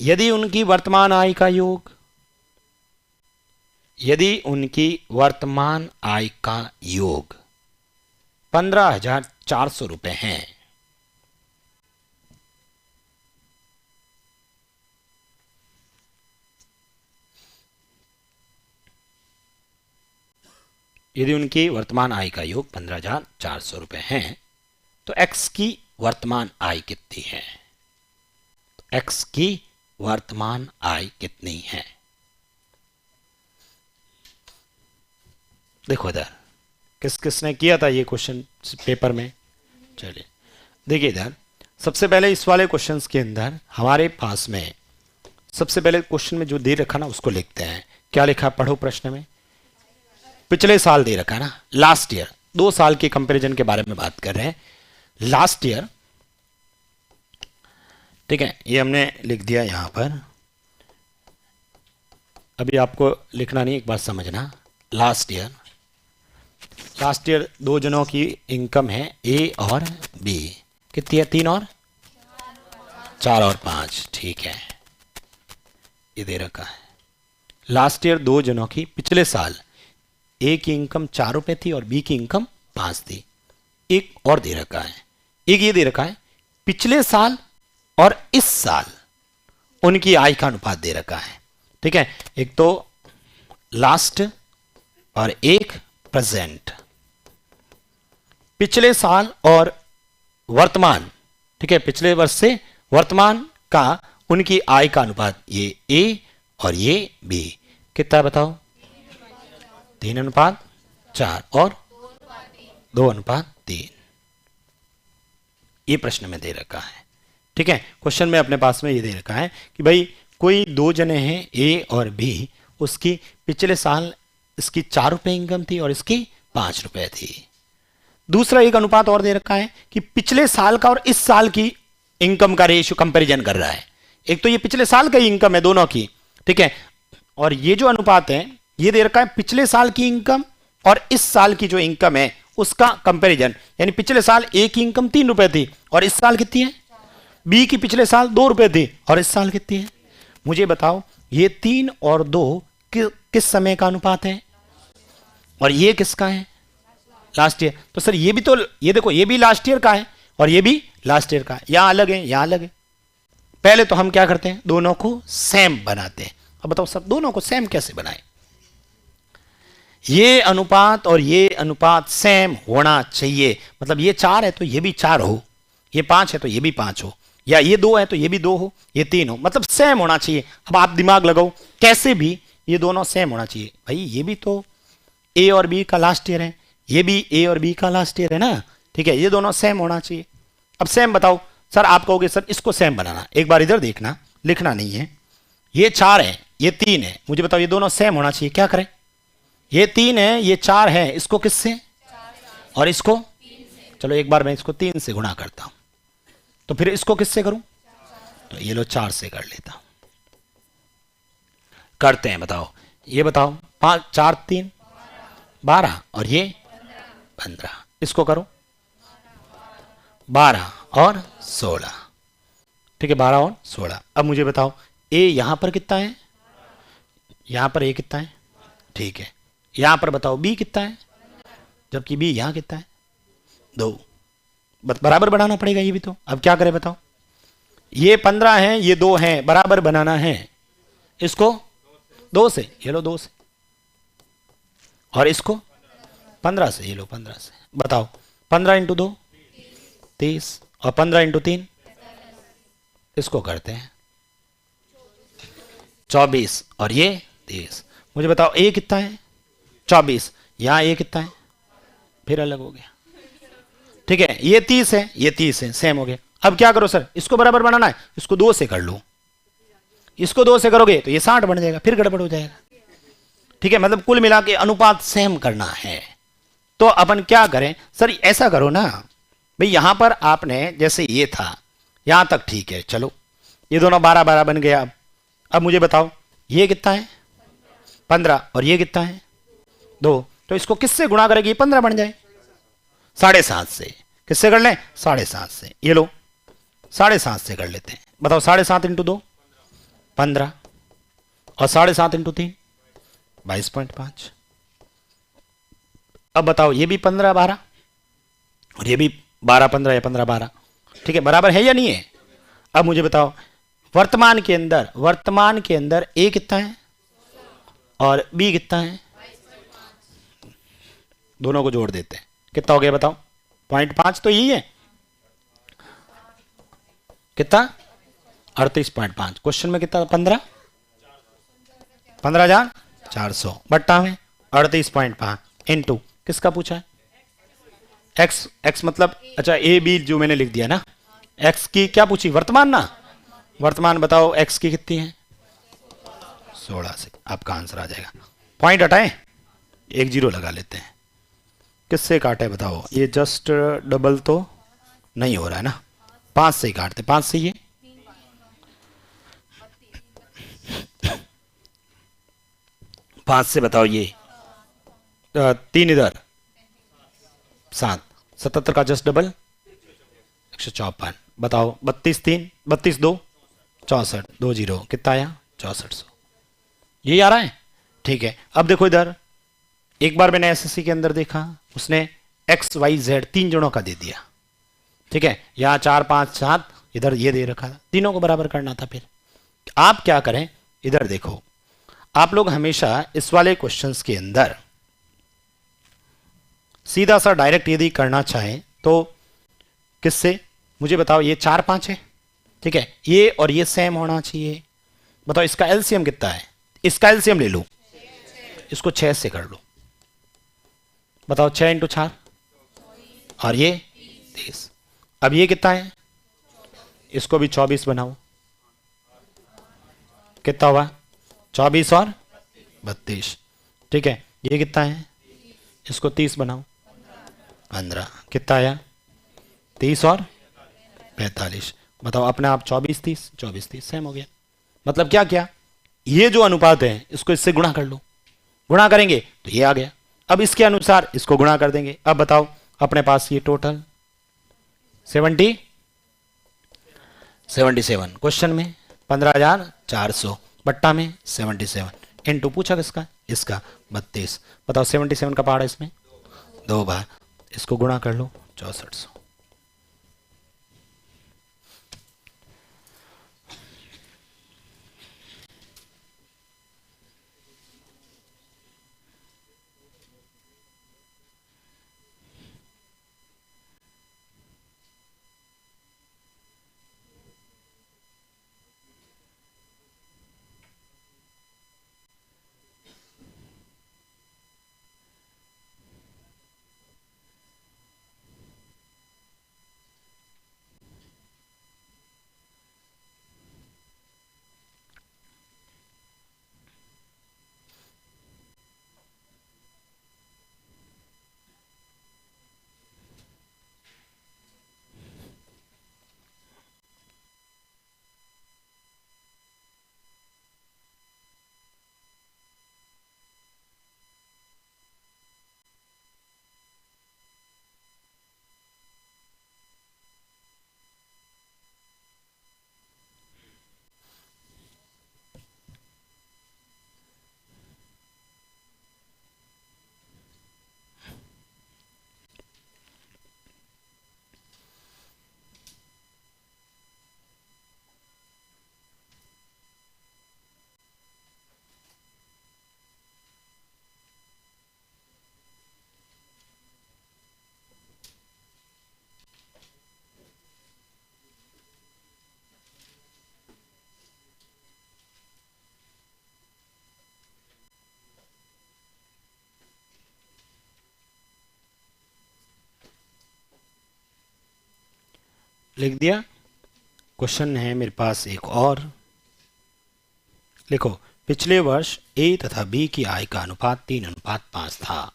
यदि उनकी वर्तमान आय का योग, यदि उनकी वर्तमान आय का योग 15,400 रुपए है, यदि उनकी वर्तमान आय का योग 15,400 रुपये है तो एक्स की वर्तमान आय कितनी है? तो एक्स की वर्तमान आय कितनी है? देखो इधर किस किसने किया था ये क्वेश्चन पेपर में। चलिए देखिए इधर सबसे पहले इस वाले क्वेश्चंस के अंदर हमारे पास में सबसे पहले क्वेश्चन में जो दे रखा ना उसको लिखते हैं। क्या लिखा पढ़ो प्रश्न में? पिछले साल दे रखा है ना, लास्ट ईयर। 2 साल के कंपैरिजन के बारे में बात कर रहे हैं, लास्ट ईयर। ठीक है, ये हमने लिख दिया यहां पर। अभी आपको लिखना नहीं, एक बात समझना। लास्ट ईयर 2 जनों की इनकम है ए और बी। कितनी है? 3 और 4 और 5। ठीक है, ये दे रखा है। लास्ट ईयर 2 जनों की, पिछले साल ए की इनकम 4 रुपए थी और बी की इनकम 5 थी। एक और दे रखा है, एक ये दे रखा है पिछले साल और इस साल उनकी आय का अनुपात दे रखा है। ठीक है, एक तो लास्ट और एक प्रेजेंट। पिछले साल और वर्तमान, ठीक है, पिछले वर्ष से वर्तमान का उनकी आय का अनुपात, ये ए और ये बी कितना बताओ? 3:4 और 2:3। ये प्रश्न में दे रखा है। ठीक है, क्वेश्चन में अपने पास में ये दे रखा है कि भाई कोई 2 जने हैं ए और बी, उसकी पिछले साल इसकी 4 रुपए इनकम थी और इसकी 5 रुपए थी। दूसरा एक अनुपात और दे रखा है कि पिछले साल का और इस साल की इनकम का रेशियो कंपैरिजन कर रहा है। एक तो ये पिछले साल का ही इनकम है दोनों की, ठीक है, और ये जो अनुपात है ये दे रखा है पिछले साल की इनकम और इस साल की जो इनकम है उसका कंपैरिजन। यानी पिछले साल ए की इनकम 3 रुपए थी और इस साल कितनी है? बी की पिछले साल 2 रुपए थी और इस साल कितनी है? मुझे बताओ, ये 3 और 2 किस समय का अनुपात है और ये किसका है? Last year. तो सर ये भी तो, ये देखो ये भी लास्ट ईयर का है और ये भी लास्ट ईयर का है। यहां अलग है, यहां अलग है। पहले तो हम क्या करते हैं, दोनों को सेम बनाते हैं। अब बताओ सर दोनों को सेम कैसे बनाए? ये अनुपात और ये अनुपात सेम होना चाहिए। मतलब ये 4 है तो ये भी 4 हो, ये 5 है तो ये भी 5 हो, या ये 2 है तो ये भी 2 हो, ये 3 हो, मतलब सेम होना चाहिए। अब आप दिमाग लगाओ, कैसे भी ये दोनों सेम होना चाहिए। भाई ये भी तो ए और बी का लास्ट ईयर है, ये भी ए और बी का लास्ट ईयर है ना, ठीक है, ये दोनों सेम होना चाहिए। अब सेम बताओ सर, आप कहोगे सर इसको सेम बनाना। एक बार इधर देखना, लिखना नहीं है। ये 4 है, ये 3 है, मुझे बताओ ये दोनों सेम होना चाहिए, क्या करें? ये 3 है, ये 4 है, इसको किससे और इसको? चलो एक बार मैं इसको 3 से गुणा करता हूं, तो फिर इसको किससे करूं? तो ये लो 4 से कर लेता हूं। करते हैं, बताओ ये बताओ, 5 4 3 12 और ये 15। इसको करो 12 और 16। ठीक है, 12 और 16। अब मुझे बताओ ए यहां पर कितना है? यहां पर ए कितना है? ठीक है, यहां पर बताओ बी कितना है? जबकि बी यहां कितना है? 2। बराबर बनाना पड़ेगा ये भी तो। अब क्या करें बताओ? ये 15 है, ये 2 है, बराबर बनाना है। इसको 2 से, ये लो 2 से, और इसको 15 से, ये लो 15 से। बताओ 15 इंटू 2 30 और 15 इंटू 3, इसको करते हैं 24 और ये 30। मुझे बताओ ए कितना है? 24। यहां ए कितना है? फिर अलग हो गया। ठीक है, ये 30 है, ये 30 है, सेम हो गया। अब क्या करो सर, इसको बराबर बनाना है, इसको 2 से कर लो। इसको 2 से करोगे तो ये 60 बन जाएगा, फिर गड़बड़ हो जाएगा। ठीक है, मतलब कुल मिला के अनुपात सेम करना है। तो अपन क्या करें सर, ऐसा करो ना भाई, यहां पर आपने जैसे ये था यहां तक ठीक है, चलो ये दोनों 12 12 बन गया। अब मुझे बताओ ये कितना है? 15 और ये कितना है? 2। तो इसको किससे गुणा करेगी? 15 बन जाए 7.5 से। किससे कर लें? 7.5 से। ये लो 7.5 से कर लेते हैं। बताओ 7.5 इंटू 2 15 और 7.5 इंटू 3 22.5। अब बताओ ये भी 15 12 और ये भी 12 15 या 15 12, ठीक है, बराबर है या नहीं है? अब मुझे बताओ वर्तमान के अंदर ए कितना है और बी कितना है? दोनों को जोड़ देते हैं, कितना हो गया बताओ? 0.5 तो यही है, कितना? 38.5। क्वेश्चन में कितना? 15,400 बट्टा में 38.5 इंटू किसका पूछा है? एक्स। एक्स मतलब अच्छा ए बी जो मैंने लिख दिया ना। एक्स की क्या पूछी? वर्तमान ना। वर्तमान बताओ एक्स की कितनी है? 16 से आपका आंसर आ जाएगा। पॉइंट हटाएं, एक जीरो लगा लेते हैं। किससे काटे बताओ? ये जस्ट डबल तो नहीं हो रहा है ना, 5 से ही काटते। 5 से ये 5 से बताओ ये 3 इधर 7, 77 का जस्ट डबल 154। बताओ 32 3 32 2 64 2 जीरो कितना आया? 6400। यही आ रहा है, ठीक है। अब देखो इधर, एक बार मैंने एसएससी के अंदर देखा, उसने एक्स वाई जेड 3 जनों का दे दिया, ठीक है। यहां 4 5 7 इधर ये दे रखा था, तीनों को बराबर करना था। फिर आप क्या करें, इधर देखो, आप लोग हमेशा इस वाले क्वेश्चंस के अंदर सीधा सा डायरेक्ट यदि करना चाहें तो किससे, मुझे बताओ? ये 4 5 है, ठीक है, ये और ये सेम होना चाहिए। बताओ इसका एलसीएम कितना है? इसका एलसीएम ले लो, इसको 6 से कर लो। बताओ 6 इंटू 4 और ये 30। अब ये कितना है? इसको भी 24 बनाओ, कितना हुआ? 24 और 32, ठीक है। ये कितना है? इसको 30 बनाओ, 15, कितना आया? 30 और 45। बताओ अपने आप 24 30 24 30 सेम हो गया। मतलब क्या क्या, ये जो अनुपात है इसको इससे गुणा कर लो, गुणा करेंगे तो ये आ गया। अब इसके अनुसार इसको गुणा कर देंगे। अब बताओ अपने पास ये टोटल 77 क्वेश्चन में 15,400 बट्टा में 77 इंटू पूछा किसका? इसका 32। बताओ 77 का पहाड़ इसमें 2 बार, इसको गुणा कर लो 6400। लिख दिया। क्वेश्चन है मेरे पास एक और, लिखो पिछले वर्ष ए तथा बी की आय का अनुपात 3:5 था।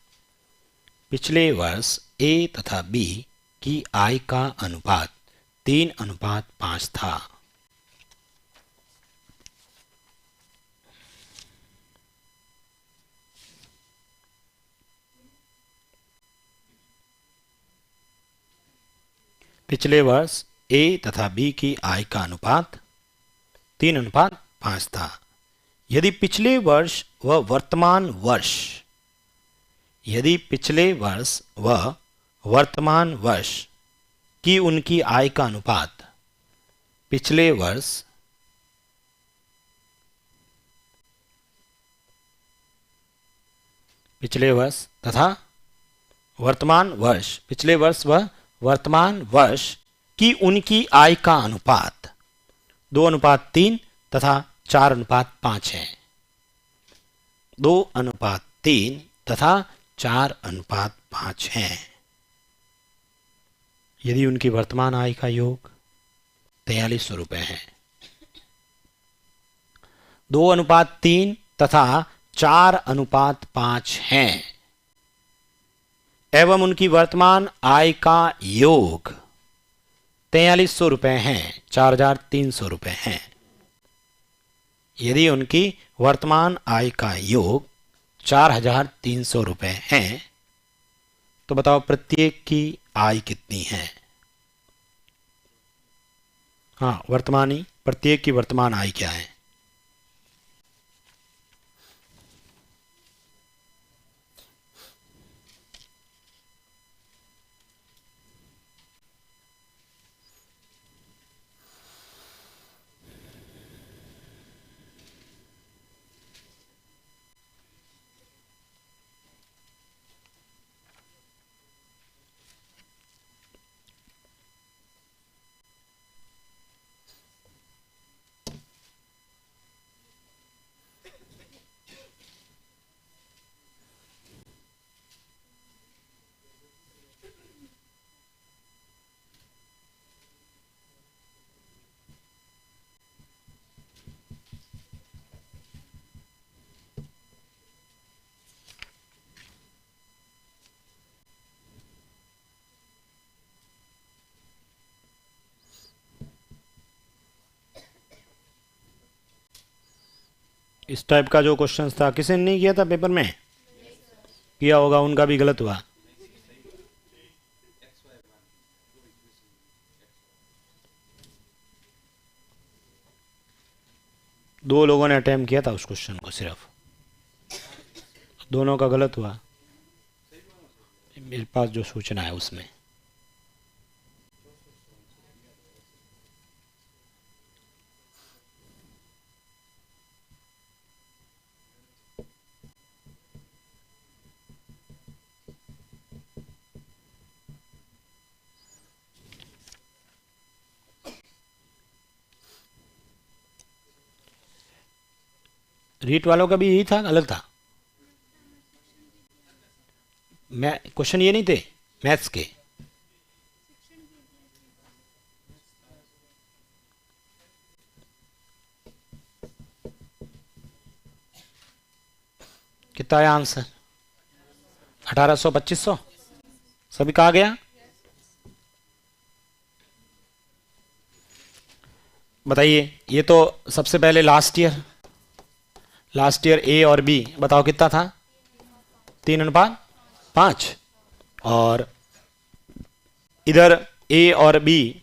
पिछले वर्ष ए तथा बी की आय का अनुपात 3:5 था। पिछले वर्ष ए तथा बी की आय का अनुपात 3:5 था। यदि पिछले वर्ष व वर्तमान वर्ष, यदि पिछले वर्ष व वर्तमान वर्ष की उनकी आय का अनुपात, पिछले वर्ष तथा वर्तमान वर्ष, पिछले वर्ष व वर्तमान वर्ष की उनकी आय का अनुपात 2:3 तथा 4:5 है। 2:3 तथा 4:5 है। यदि उनकी वर्तमान आय का योग 4300 रुपये है। 2:3 तथा 4:5 है एवं उनकी वर्तमान आय का योग 4300 रुपये है, 4300 रुपये है। यदि उनकी वर्तमान आय का योग 4300 रुपये है तो बताओ प्रत्येक की आय कितनी है। हाँ, वर्तमानी, प्रत्येक की वर्तमान आय क्या है। इस टाइप का जो क्वेश्चन था किसी ने नहीं किया था पेपर में? किया होगा, उनका भी गलत हुआ। दो लोगों ने अटेम्प्ट किया था उस क्वेश्चन को, सिर्फ दोनों का गलत हुआ। मेरे पास जो सूचना है उसमें रीट वालों का भी यही था, अलग था। मैं क्वेश्चन ये नहीं थे मैथ्स के। कितना है आंसर? 1800, 2500 सभी कहा गया। बताइए, ये तो सबसे पहले लास्ट ईयर ए और बी बताओ कितना था? 3:5। और इधर ए और बी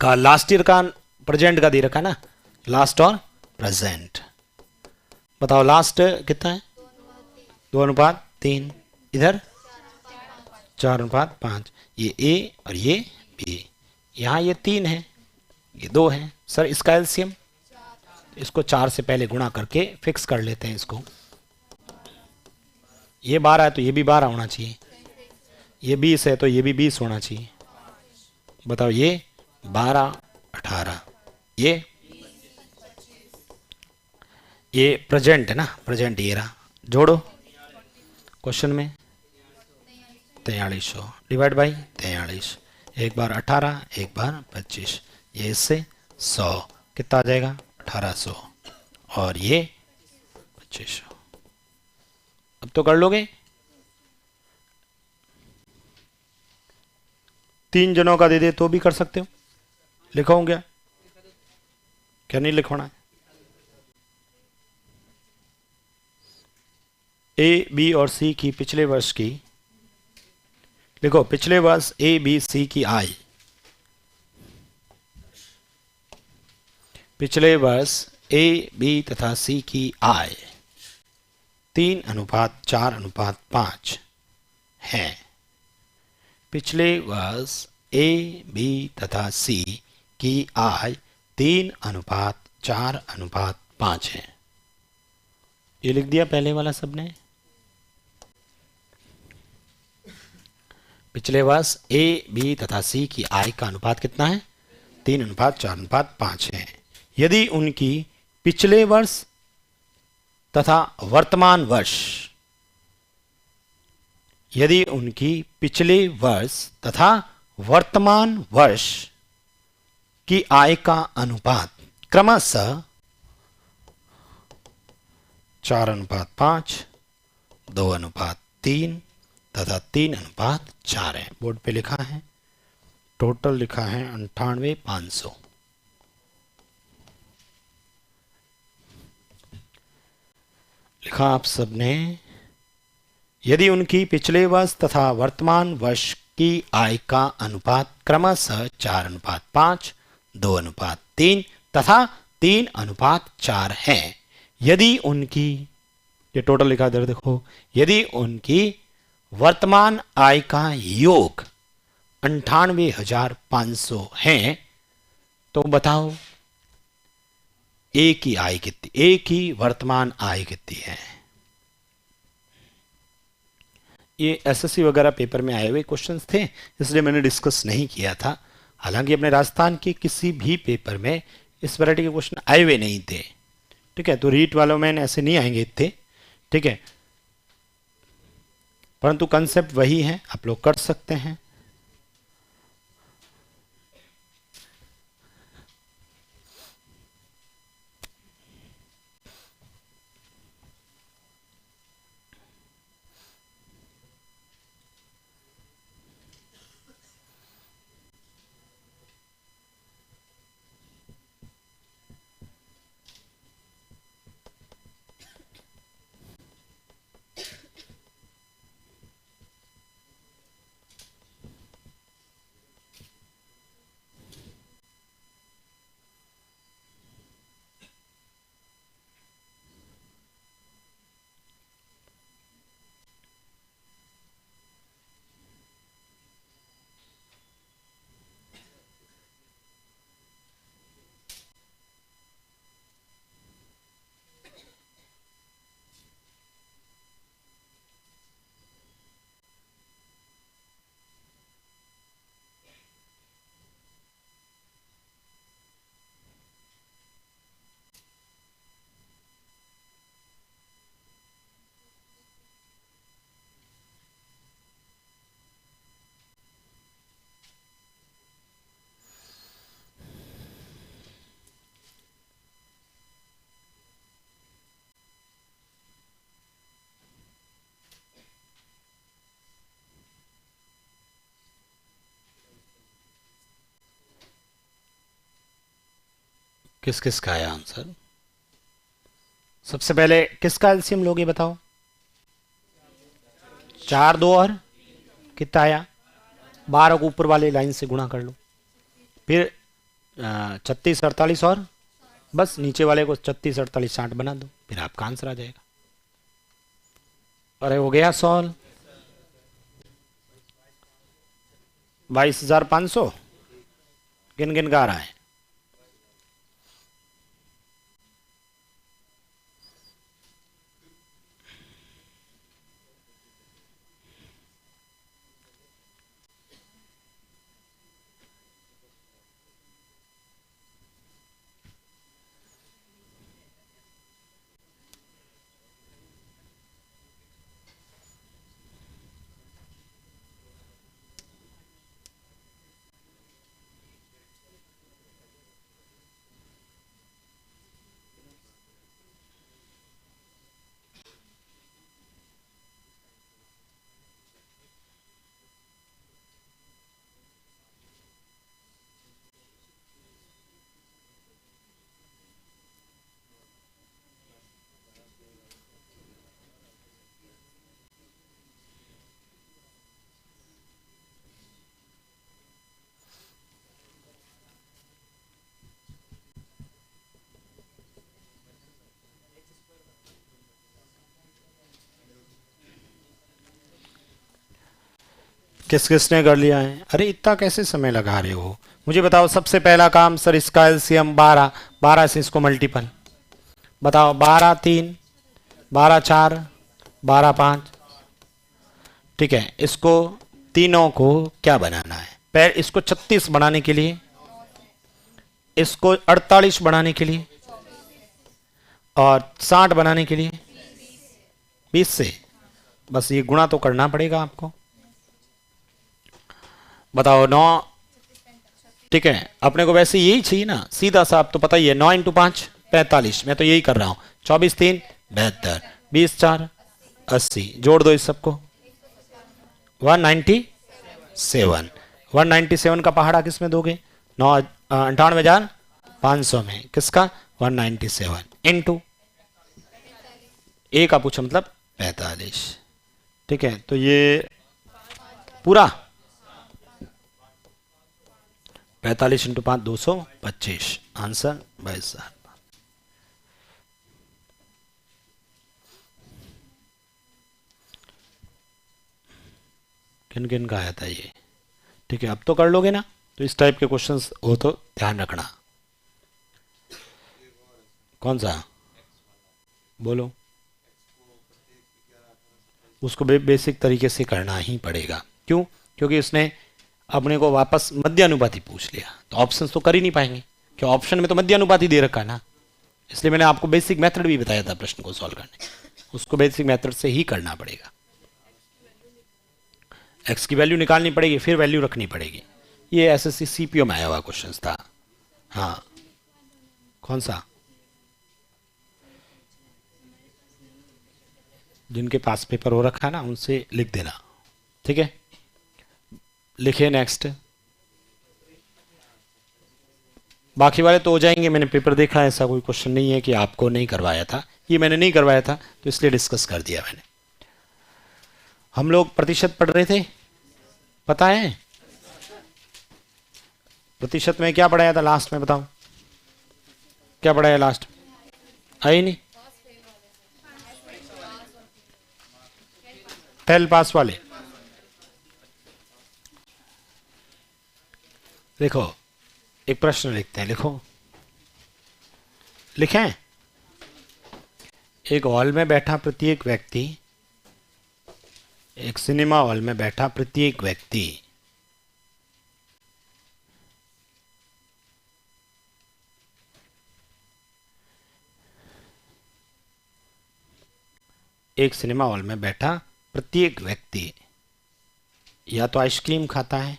का लास्ट ईयर का प्रेजेंट का दे रखा ना, लास्ट और प्रेजेंट। बताओ लास्ट कितना है? 2:3। इधर 4:5। ये ए और ये बी। यहाँ ये 3 है, ये 2 है। सर इसका एलसीएम, इसको 4 से पहले गुणा करके फिक्स कर लेते हैं इसको। ये 12 है तो ये भी 12 होना चाहिए। ये 20 है तो ये भी 20 होना चाहिए। बताओ, ये 12, 18, ये प्रेजेंट है ना, प्रेजेंट ये रहा। जोड़ो क्वेश्चन में 4300 डिवाइड बाई 43। एक बार 18, एक बार 25। ये इससे 100 कितना आ जाएगा? 1800 और ये 2500। अब तो कर लोगे। 3 जनों का दे दे तो भी कर सकते हो। लिखाऊं क्या नहीं लिखवाना है? ए, बी और सी की पिछले वर्ष की, लिखो पिछले वर्ष ए, बी, सी की आय। पिछले वर्ष ए, बी तथा सी की आय 3:4:5 है। पिछले वर्ष ए, बी तथा सी की आय 3:4:5 है। ये लिख दिया पहले वाला सबने। पिछले वर्ष ए, बी तथा सी की आय का अनुपात कितना है? 3:4:5 है। यदि उनकी पिछले वर्ष तथा वर्तमान वर्ष, यदि उनकी पिछले वर्ष तथा वर्तमान वर्ष की आय का अनुपात क्रमशः 4:5, 2:3 तथा 3:4 है। बोर्ड पे लिखा है, टोटल लिखा है 98,500। लिखा आप सबने, यदि उनकी पिछले वर्ष तथा वर्तमान वर्ष की आय का अनुपात क्रमशः 4:5, 2:3 तथा 3:4 है। यदि उनकी, ये टोटल लिखा इधर देखो, यदि उनकी वर्तमान आय का योग 98,500 है, तो बताओ ए की आय कितनी, ए की वर्तमान आय कितनी है? ये एसएससी वगैरह पेपर में आए हुए क्वेश्चंस थे, इसलिए मैंने डिस्कस नहीं किया था। हालांकि अपने राजस्थान के किसी भी पेपर में इस वैरायटी के क्वेश्चन आए हुए नहीं थे, ठीक है। तो रीट वालों में ऐसे नहीं आएंगे थे, ठीक है, परंतु कंसेप्ट वही है, आप लोग कर सकते हैं। किस किस का है आंसर? सबसे पहले किसका एलसीएम लोगे बताओ? 4, 2 और कितना आया? 12 को ऊपर वाले लाइन से गुणा कर लो, फिर 36, 48 और बस नीचे वाले को 36, 48, 60 बना दो, फिर आपका आंसर आ जाएगा। अरे हो गया सॉल्व। 22,500 गिन गिन का आ रहा है। किस किसने कर लिया है? अरे इतना कैसे समय लगा रहे हो? मुझे बताओ, सबसे पहला काम सर, इसका एलसीएम 12, 12 से इसको मल्टीपल बताओ। 12 3, 12 4, 12 5, ठीक है। इसको तीनों को क्या बनाना है? पैर इसको 36 बनाने के लिए, इसको 48 बनाने के लिए, और 60 बनाने के लिए 20 से। बस ये गुणा तो करना पड़ेगा आपको। बताओ 9, ठीक है, अपने को वैसे यही चाहिए ना, सीधा सा। आप तो पता ही है, 9 इंटू 5 45, मैं तो यही कर रहा हूं। 24 3 72, 20 4 80, जोड़ दो इस सबको, 197। 197 का पहाड़ा किस में दोगे? 98,500 में। किसका? 197 इंटू ए का पूछा मतलब 45। ठीक है, तो ये पूरा 45 इंटू 5 225, आंसर 22,000। किन किन का आया था ये? ठीक है, अब तो कर लोगे ना? तो इस टाइप के क्वेश्चंस हो तो ध्यान रखना। कौन सा? बोलो। उसको बेसिक तरीके से करना ही पड़ेगा। क्यों? क्योंकि उसने अपने को वापस मध्य अनुपाति पूछ लिया, तो ऑप्शंस तो कर ही नहीं पाएंगे, क्यों? ऑप्शन में तो मध्य अनुपाति दे रखा ना। इसलिए मैंने आपको बेसिक मेथड भी बताया था प्रश्न को सॉल्व करने, उसको बेसिक मेथड से ही करना पड़ेगा। एक्स की वैल्यू निकालनी पड़ेगी, फिर वैल्यू रखनी पड़ेगी। ये एसएससी सीपीओ में आया हुआ क्वेश्चन था। हाँ, कौन सा? जिनके पास पेपर हो रखा है ना, उनसे लिख देना। ठीक है, लिखे नेक्स्ट। बाकी वाले तो हो जाएंगे, मैंने पेपर देखा है, ऐसा कोई क्वेश्चन नहीं है कि आपको नहीं करवाया था। ये मैंने नहीं करवाया था तो इसलिए डिस्कस कर दिया मैंने। हम लोग प्रतिशत पढ़ रहे थे, पता है? प्रतिशत में क्या पढ़ाया था लास्ट में? बताओ क्या पढ़ाया लास्ट? आई नहीं? फेल पास वाले। देखो, एक प्रश्न लिखते हैं, लिखो। लिखें? एक हॉल में बैठा प्रत्येक व्यक्ति, एक सिनेमा हॉल में बैठा प्रत्येक व्यक्ति एक सिनेमा हॉल में बैठा प्रत्येक व्यक्ति या तो आइसक्रीम खाता है,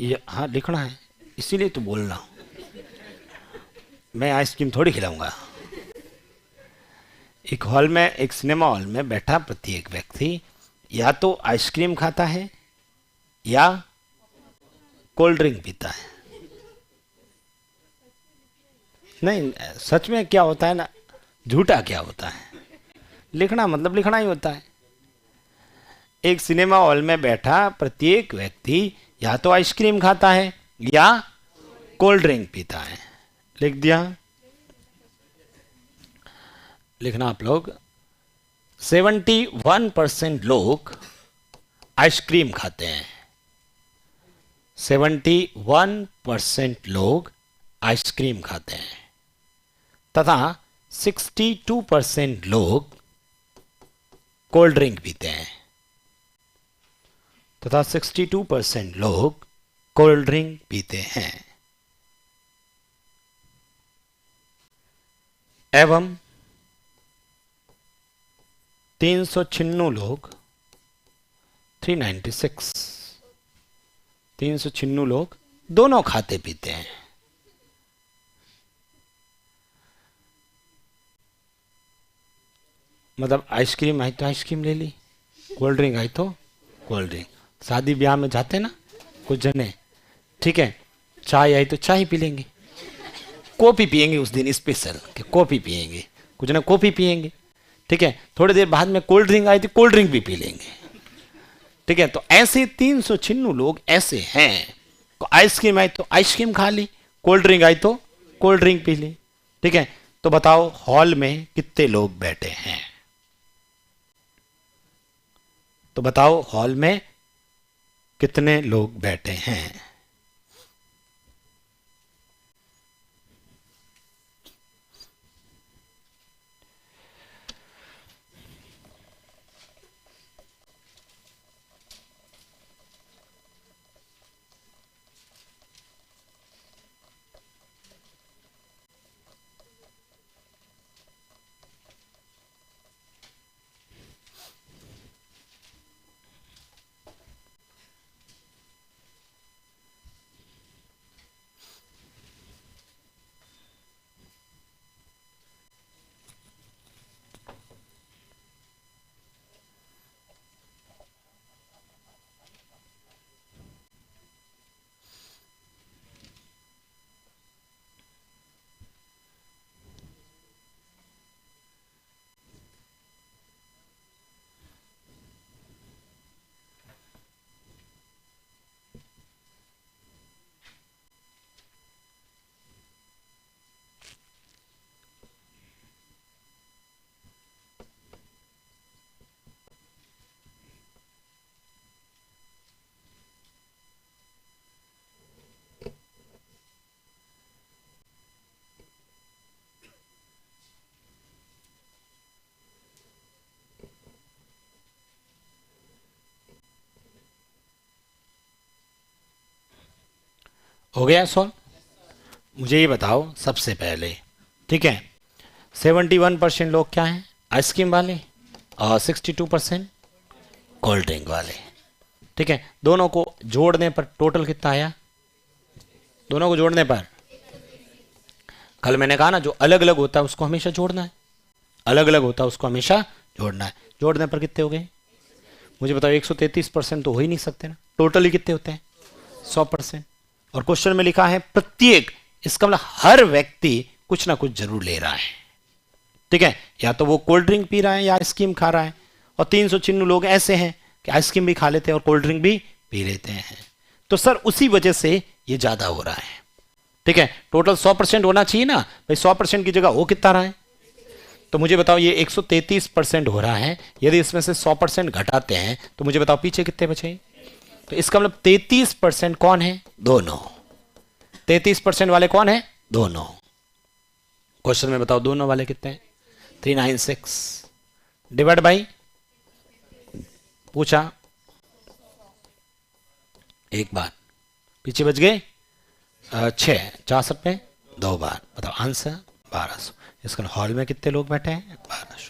या हाँ लिखना है, इसीलिए तो बोल रहा हूं, मैं आइसक्रीम थोड़ी खिलाऊंगा। एक हॉल में, एक सिनेमा हॉल में बैठा प्रत्येक व्यक्ति या तो आइसक्रीम खाता है या कोल्ड ड्रिंक पीता है। नहीं, सच में क्या होता है ना, झूठा क्या होता है? लिखना मतलब लिखना ही होता है। एक सिनेमा हॉल में बैठा प्रत्येक व्यक्ति या तो आइसक्रीम खाता है या कोल्ड ड्रिंक पीता है। लिख दिया? लिखना आप लोग। 71% लोग आइसक्रीम खाते हैं। 71% लोग आइसक्रीम खाते हैं तथा 62% लोग कोल्ड ड्रिंक पीते हैं तथा 62% लोग कोल्ड ड्रिंक पीते हैं। एवं 396 लोग 396 396 लोग दोनों खाते पीते हैं। मतलब आइसक्रीम आई तो आइसक्रीम ले ली, कोल्ड ड्रिंक आई तो कोल्ड ड्रिंक। शादी ब्याह में जाते ना कुछ जने, ठीक है, चाय आई तो चाय पी लेंगे, कॉफी पियेंगे उस दिन स्पेशल कि कॉफी पियेंगे, कुछ जने कॉफी पियेंगे, ठीक है। थोड़ी देर बाद में कोल्ड ड्रिंक आई तो कोल्ड ड्रिंक भी पी लेंगे, ठीक है। तो ऐसे 396 लोग ऐसे हैं, आइसक्रीम आई तो आइसक्रीम खा ली, कोल्ड ड्रिंक आई तो कोल्ड ड्रिंक पी ली, ठीक है। तो बताओ हॉल में कितने लोग बैठे हैं? तो बताओ हॉल में कितने लोग बैठे हैं? हो गया सॉल्व? मुझे ये बताओ सबसे पहले, ठीक है, 71% लोग क्या हैं, आइसक्रीम वाले, और 62% कोल्ड ड्रिंक वाले। ठीक है, दोनों को जोड़ने पर टोटल कितना आया? दोनों को जोड़ने पर, कल मैंने कहा ना, जो अलग अलग होता है उसको हमेशा जोड़ना है, अलग अलग होता है उसको हमेशा जोड़ना है। जोड़ने पर कितने हो गए? मुझे बताओ, 133% तो हो ही नहीं सकते ना, टोटली कितने होते हैं? 100%। और क्वेश्चन में लिखा है प्रत्येक, इसका मतलब हर व्यक्ति कुछ ना कुछ जरूर ले रहा है। ठीक है, या तो वो कोल्ड ड्रिंक पी रहा है या आइसक्रीम खा रहा है, और 396 लोग ऐसे हैं कि आइसक्रीम भी खा लेते हैं और कोल्ड ड्रिंक भी पी लेते हैं। तो सर उसी वजह से ये ज्यादा हो रहा है। ठीक है, टोटल 100% होना चाहिए ना भाई, 100% की जगह वो कितना रहा है? तो मुझे बताओ, ये 133% हो रहा है। यदि इसमें से 100% घटाते हैं तो मुझे बताओ पीछे कितने बचे? तो इसका मतलब 33% कौन है? दोनों। 33% वाले कौन है? दोनों। क्वेश्चन में बताओ दोनों वाले कितने हैं? 396 डिवाइड बाई, पूछा एक बार, पीछे बच गए 6, 64 में 2 बार। बताओ आंसर 1200। इसका हॉल में कितने लोग बैठे हैं? 1200।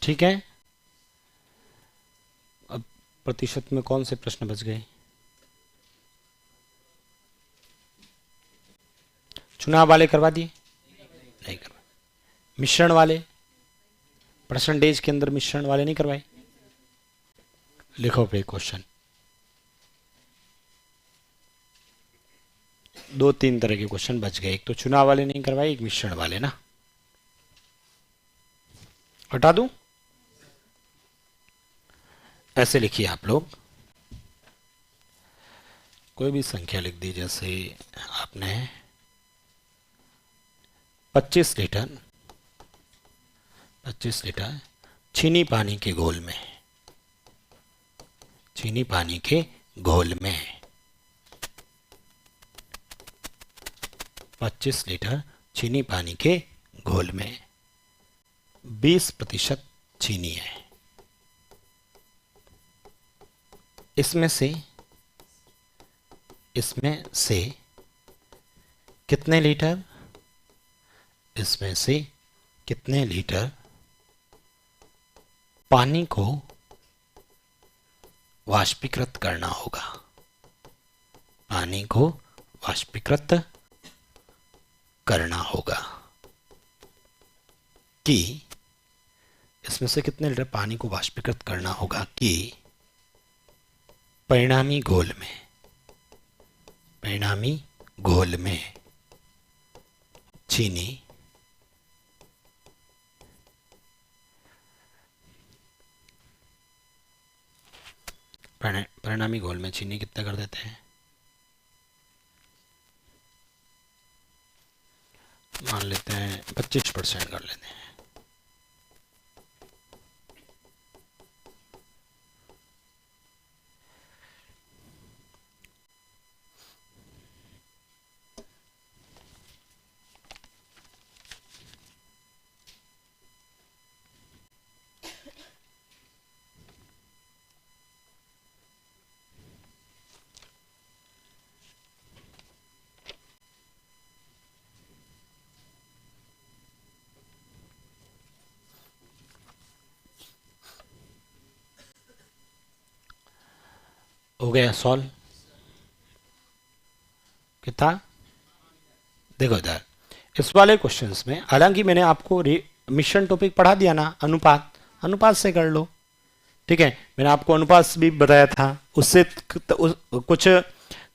ठीक है, अब प्रतिशत में कौन से प्रश्न बच गए? चुनाव वाले करवा दिए? नहीं करवाए। मिश्रण वाले, परसेंटेज के अंदर मिश्रण वाले नहीं करवाए? लिखो पे क्वेश्चन। 2-3 तरह के क्वेश्चन बच गए, एक तो चुनाव वाले नहीं करवाए, एक मिश्रण वाले ना। हटा दूं? ऐसे लिखिए आप लोग, कोई भी संख्या लिख दी, जैसे आपने 25 लीटर, 25 लीटर चीनी पानी के घोल में, चीनी पानी के घोल में 25 लीटर चीनी पानी के घोल में 20% चीनी है। इसमें से कितने लीटर, इसमें से कितने लीटर पानी को वाष्पीकृत करना होगा? पानी को वाष्पीकृत करना होगा कि, इसमें से कितने लीटर पानी को वाष्पीकृत करना होगा कि परिणामी घोल में, परिणामी घोल में चीनी परिणामी घोल में चीनी कितना कर देते हैं? मान लेते हैं 25% कर लेते हैं। हो गया सॉल्व? कितना? देखो इधर इस वाले क्वेश्चंस में, हालांकि मैंने आपको मिश्रण टॉपिक पढ़ा दिया ना, अनुपात, अनुपात से कर लो। ठीक है, मैंने आपको अनुपात भी बताया था, उससे कुछ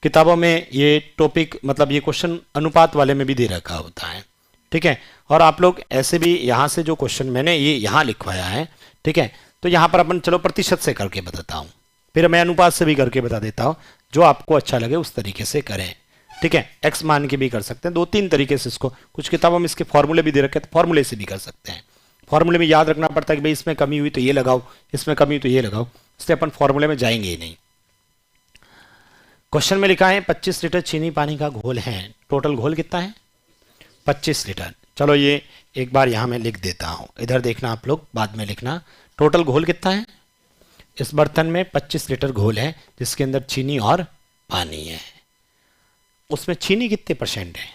किताबों में ये टॉपिक, मतलब ये क्वेश्चन अनुपात वाले में भी दे रखा होता है। ठीक है, और आप लोग ऐसे भी यहाँ से जो क्वेश्चन मैंने ये यहाँ लिखवाया है, ठीक है, तो यहां पर अपन चलो प्रतिशत से करके बताता हूं, फिर मैं अनुपात से भी करके बता देता हूं, जो आपको अच्छा लगे उस तरीके से करें। ठीक है, एक्स मान के भी कर सकते हैं, 2-3 तरीके से इसको, कुछ किताबों में इसके फॉर्मूले भी दे रखे हैं तो फॉर्मूले से भी कर सकते हैं। फॉर्मूले में याद रखना पड़ता है कि भाई इसमें कमी हुई तो ये लगाओ, इसमें कमी हुई तो ये लगाओ, इसलिए अपन फॉर्मूले में जाएंगे ही नहीं। क्वेश्चन में लिखा है 25 लीटर चीनी पानी का घोल है, टोटल घोल कितना है 25 लीटर। चलो ये एक बार यहां मैं लिख देता हूं, इधर देखना आप लोग, बाद में लिखना। टोटल घोल कितना है, इस बर्तन में 25 लीटर घोल है जिसके अंदर चीनी और पानी है। उसमें चीनी कितने परसेंट है,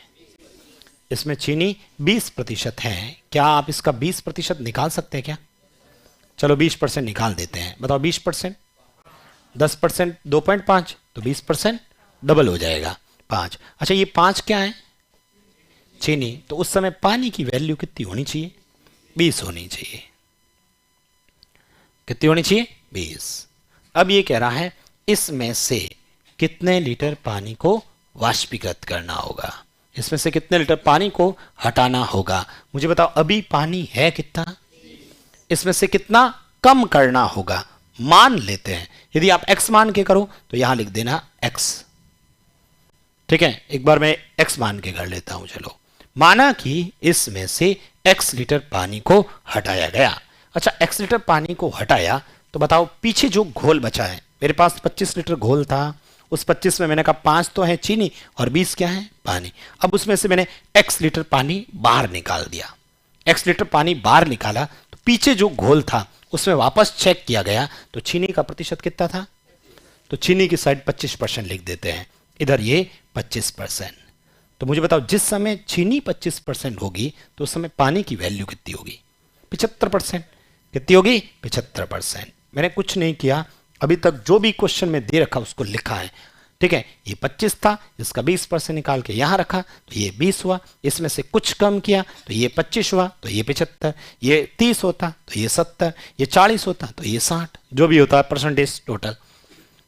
इसमें चीनी 20% है। क्या आप इसका 20% निकाल सकते हैं क्या? चलो 20% निकाल देते हैं, बताओ 20%, 10% 2.5 तो 20% डबल हो जाएगा 5। अच्छा ये 5 क्या है, चीनी, तो उस समय पानी की वैल्यू कितनी होनी चाहिए, 20 होनी चाहिए। कितनी होनी चाहिए, 20। अब ये कह रहा है इसमें से कितने लीटर पानी को वाष्पीकृत करना होगा, इसमें से कितने लीटर पानी को हटाना होगा। मुझे बताओ अभी पानी है कितना, इसमें से कितना कम करना होगा। मान लेते हैं, यदि आप x मान के करो तो यहां लिख देना x। ठीक है, एक बार मैं x मान के कर लेता हूं। चलो, माना कि इसमें से x लीटर पानी को हटाया गया। अच्छा, x लीटर पानी को हटाया तो बताओ पीछे जो घोल बचा है, मेरे पास 25 लीटर घोल था, उस 25 में मैंने कहा 5 तो है चीनी और 20 क्या है, पानी। अब उसमें से मैंने x लीटर पानी बाहर निकाल दिया। x लीटर पानी बाहर निकाला तो पीछे जो घोल था उसमें वापस चेक किया गया तो चीनी का प्रतिशत कितना था, तो चीनी की साइड 25% लिख देते हैं, इधर ये 25%। तो मुझे बताओ जिस समय चीनी 25% होगी तो उस समय पानी की वैल्यू कितनी होगी, 75%। कितनी होगी, 75%। मैंने कुछ नहीं किया, अभी तक जो भी क्वेश्चन में दे रखा उसको लिखा है। ठीक है, ये 25 था, इसका 20% निकाल के यहां रखा तो ये 20 हुआ, इसमें से कुछ कम किया तो ये 25 हुआ, तो ये 75, ये 30 होता तो ये 70, ये 40 होता तो ये 60, जो भी होता है परसेंटेज टोटल।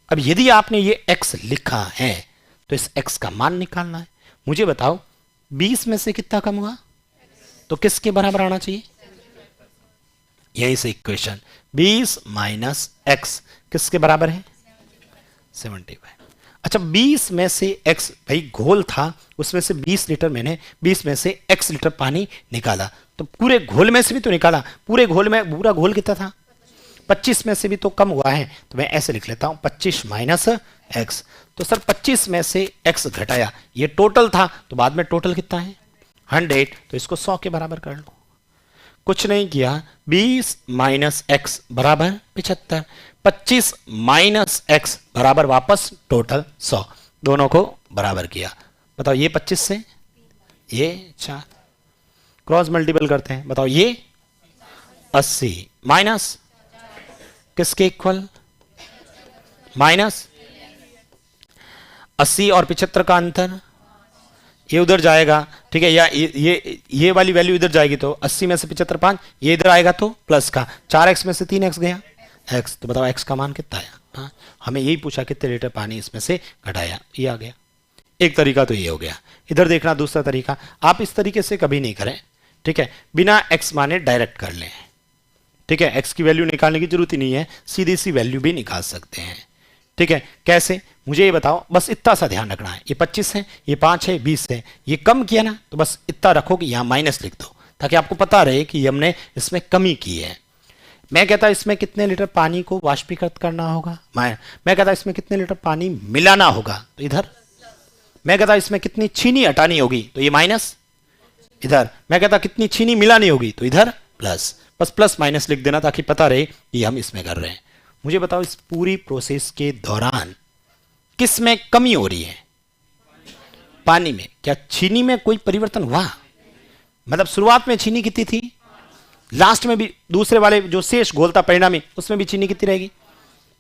अब यदि आपने ये x लिखा है तो इस x का मान निकालना है। मुझे बताओ 20 में से कितना कम हुआ, तो किसके बराबर आना चाहिए, यही से इक्वेशन 20 माइनस x किसके बराबर है, 75। अच्छा 20 में से x, भाई घोल था उसमें से 20 लीटर, मैंने 20 में से x लीटर पानी निकाला तो पूरे घोल में से भी तो निकाला, पूरे घोल में पूरा घोल कितना था, 25 में से भी तो कम हुआ है, तो मैं ऐसे लिख लेता हूं 25 माइनस x। तो सर 25 में से x घटाया, ये टोटल था तो बाद में टोटल कितना है 100, तो इसको 100 के बराबर कर लो। कुछ नहीं किया, 20 माइनस x बराबर 75, 25 माइनस x बराबर वापस टोटल 100, दोनों को बराबर किया। बताओ ये 25 से ये 4 क्रॉस मल्टीपल करते हैं, बताओ ये 80 माइनस किसके इक्वल, माइनस 80 और 75 का अंतर, ये उधर जाएगा। ठीक है, या ये वाली वैल्यू इधर जाएगी तो 80 में से 75 5, ये इधर आएगा तो प्लस का 4x में से 3x गया x, तो बताओ x का मान कितना आया। हाँ, हमें यही पूछा कितने लीटर पानी इसमें से घटाया, ये आ गया। एक तरीका तो ये हो गया। इधर देखना दूसरा तरीका, आप इस तरीके से कभी नहीं करें। ठीक है, बिना x माने डायरेक्ट कर लें। ठीक है, x की वैल्यू निकालने की जरूरत ही नहीं है, सीधी सी वैल्यू भी निकाल सकते हैं। ठीक है, कैसे, मुझे ये बताओ, बस इतना सा ध्यान रखना है, ये 25 है, ये 5 है, 20 है, ये कम किया ना तो बस इतना रखो कि यहां माइनस लिख दो ताकि आपको पता रहे कि हमने इसमें कमी की है। मैं कहता इसमें कितने लीटर पानी को वाष्पीकृत करना होगा, मैं कहता इसमें कितने लीटर पानी मिलाना होगा, तो इधर। मैं कहता इसमें कितनी चीनी हटानी होगी, तो ये माइनस इधर। मैं कहता कितनी चीनी मिलानी होगी, तो इधर प्लस। बस प्लस माइनस लिख देना ताकि पता रहे कि हम इसमें कर रहे हैं। मुझे बताओ इस पूरी प्रोसेस के दौरान किस में कमी हो रही है, पानी में। क्या चीनी में कोई परिवर्तन हुआ, मतलब शुरुआत में चीनी कितनी थी, लास्ट में भी दूसरे वाले जो शेष घोल था परिणामी उसमें भी चीनी कितनी रहेगी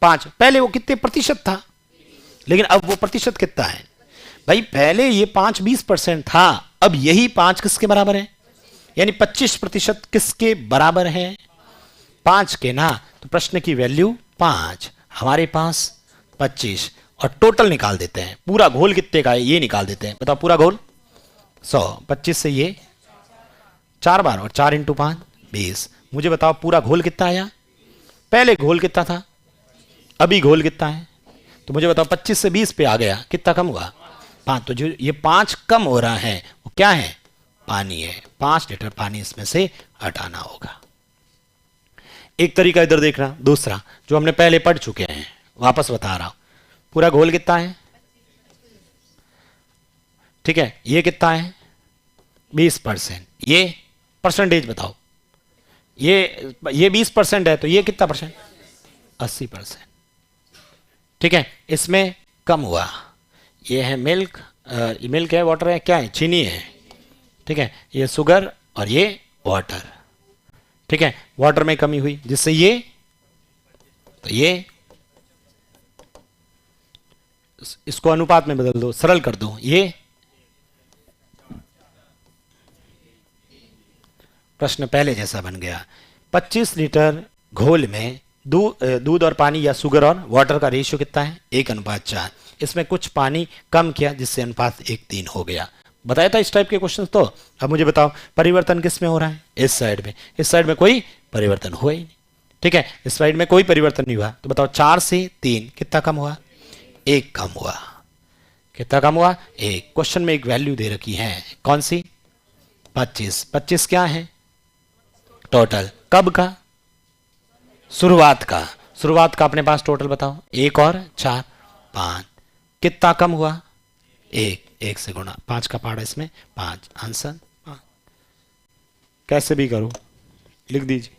5। पहले वो कितने प्रतिशत था, लेकिन अब वो प्रतिशत कितना है भाई, पहले ये 5-20% था, अब यही 5 किसके बराबर है, यानी 25% किसके बराबर है, 5 के ना। तो प्रश्न की वैल्यू 5, हमारे पास 25, और टोटल निकाल देते हैं, पूरा घोल कितने का है ये निकाल देते हैं। बताओ पूरा घोल 100, 25 से ये 4 बार और 4 × 5 20। मुझे बताओ पूरा घोल कितना आया पहले घोल कितना था, अभी घोल कितना है, तो मुझे बताओ 25 से 20 पे आ गया, कितना कम हुआ 5। तो जो ये 5 कम हो रहा है वो क्या है, पानी है। 5 लीटर पानी इसमें से हटाना होगा। एक तरीका इधर देखना, दूसरा जो हमने पहले पढ़ चुके हैं वापस बता रहा हूं। पूरा घोल कितना है, ठीक है, ये कितना है 20%। ये परसेंटेज बताओ, ये 20% है तो ये कितना परसेंट, 80%। ठीक है, इसमें कम हुआ। ये है मिल्क, मिल्क है, वाटर है, क्या है, चीनी है। ठीक है, ये शुगर और ये वाटर। ठीक है, वाटर में कमी हुई जिससे ये, तो ये इसको अनुपात में बदल दो, सरल कर दो, ये प्रश्न पहले जैसा बन गया। 25 लीटर घोल में दूध और पानी या शुगर और वाटर का रेशियो कितना है, 1:4। इसमें कुछ पानी कम किया जिससे अनुपात 1:3 हो गया। बताया था इस टाइप के क्वेश्चन। तो अब मुझे बताओ परिवर्तन किस में हो रहा है, इस साइड में। इस साइड में कोई परिवर्तन हुआ ही नहीं। ठीक है, इस साइड में कोई परिवर्तन नहीं हुआ। तो बताओ 4 से 3 कितना कम हुआ, 1 कम हुआ। कितना कम हुआ, 1। क्वेश्चन में एक वैल्यू दे रखी है, कौन सी, 25। 25 क्या है टोटल, कब का, शुरुआत का। शुरुआत का अपने पास टोटल बताओ, 1 और 4 5। कितना कम हुआ, 1। 1 से गुणा, 5 का पार्ट इसमें 5, आंसर 5। कैसे भी करो लिख दीजिए।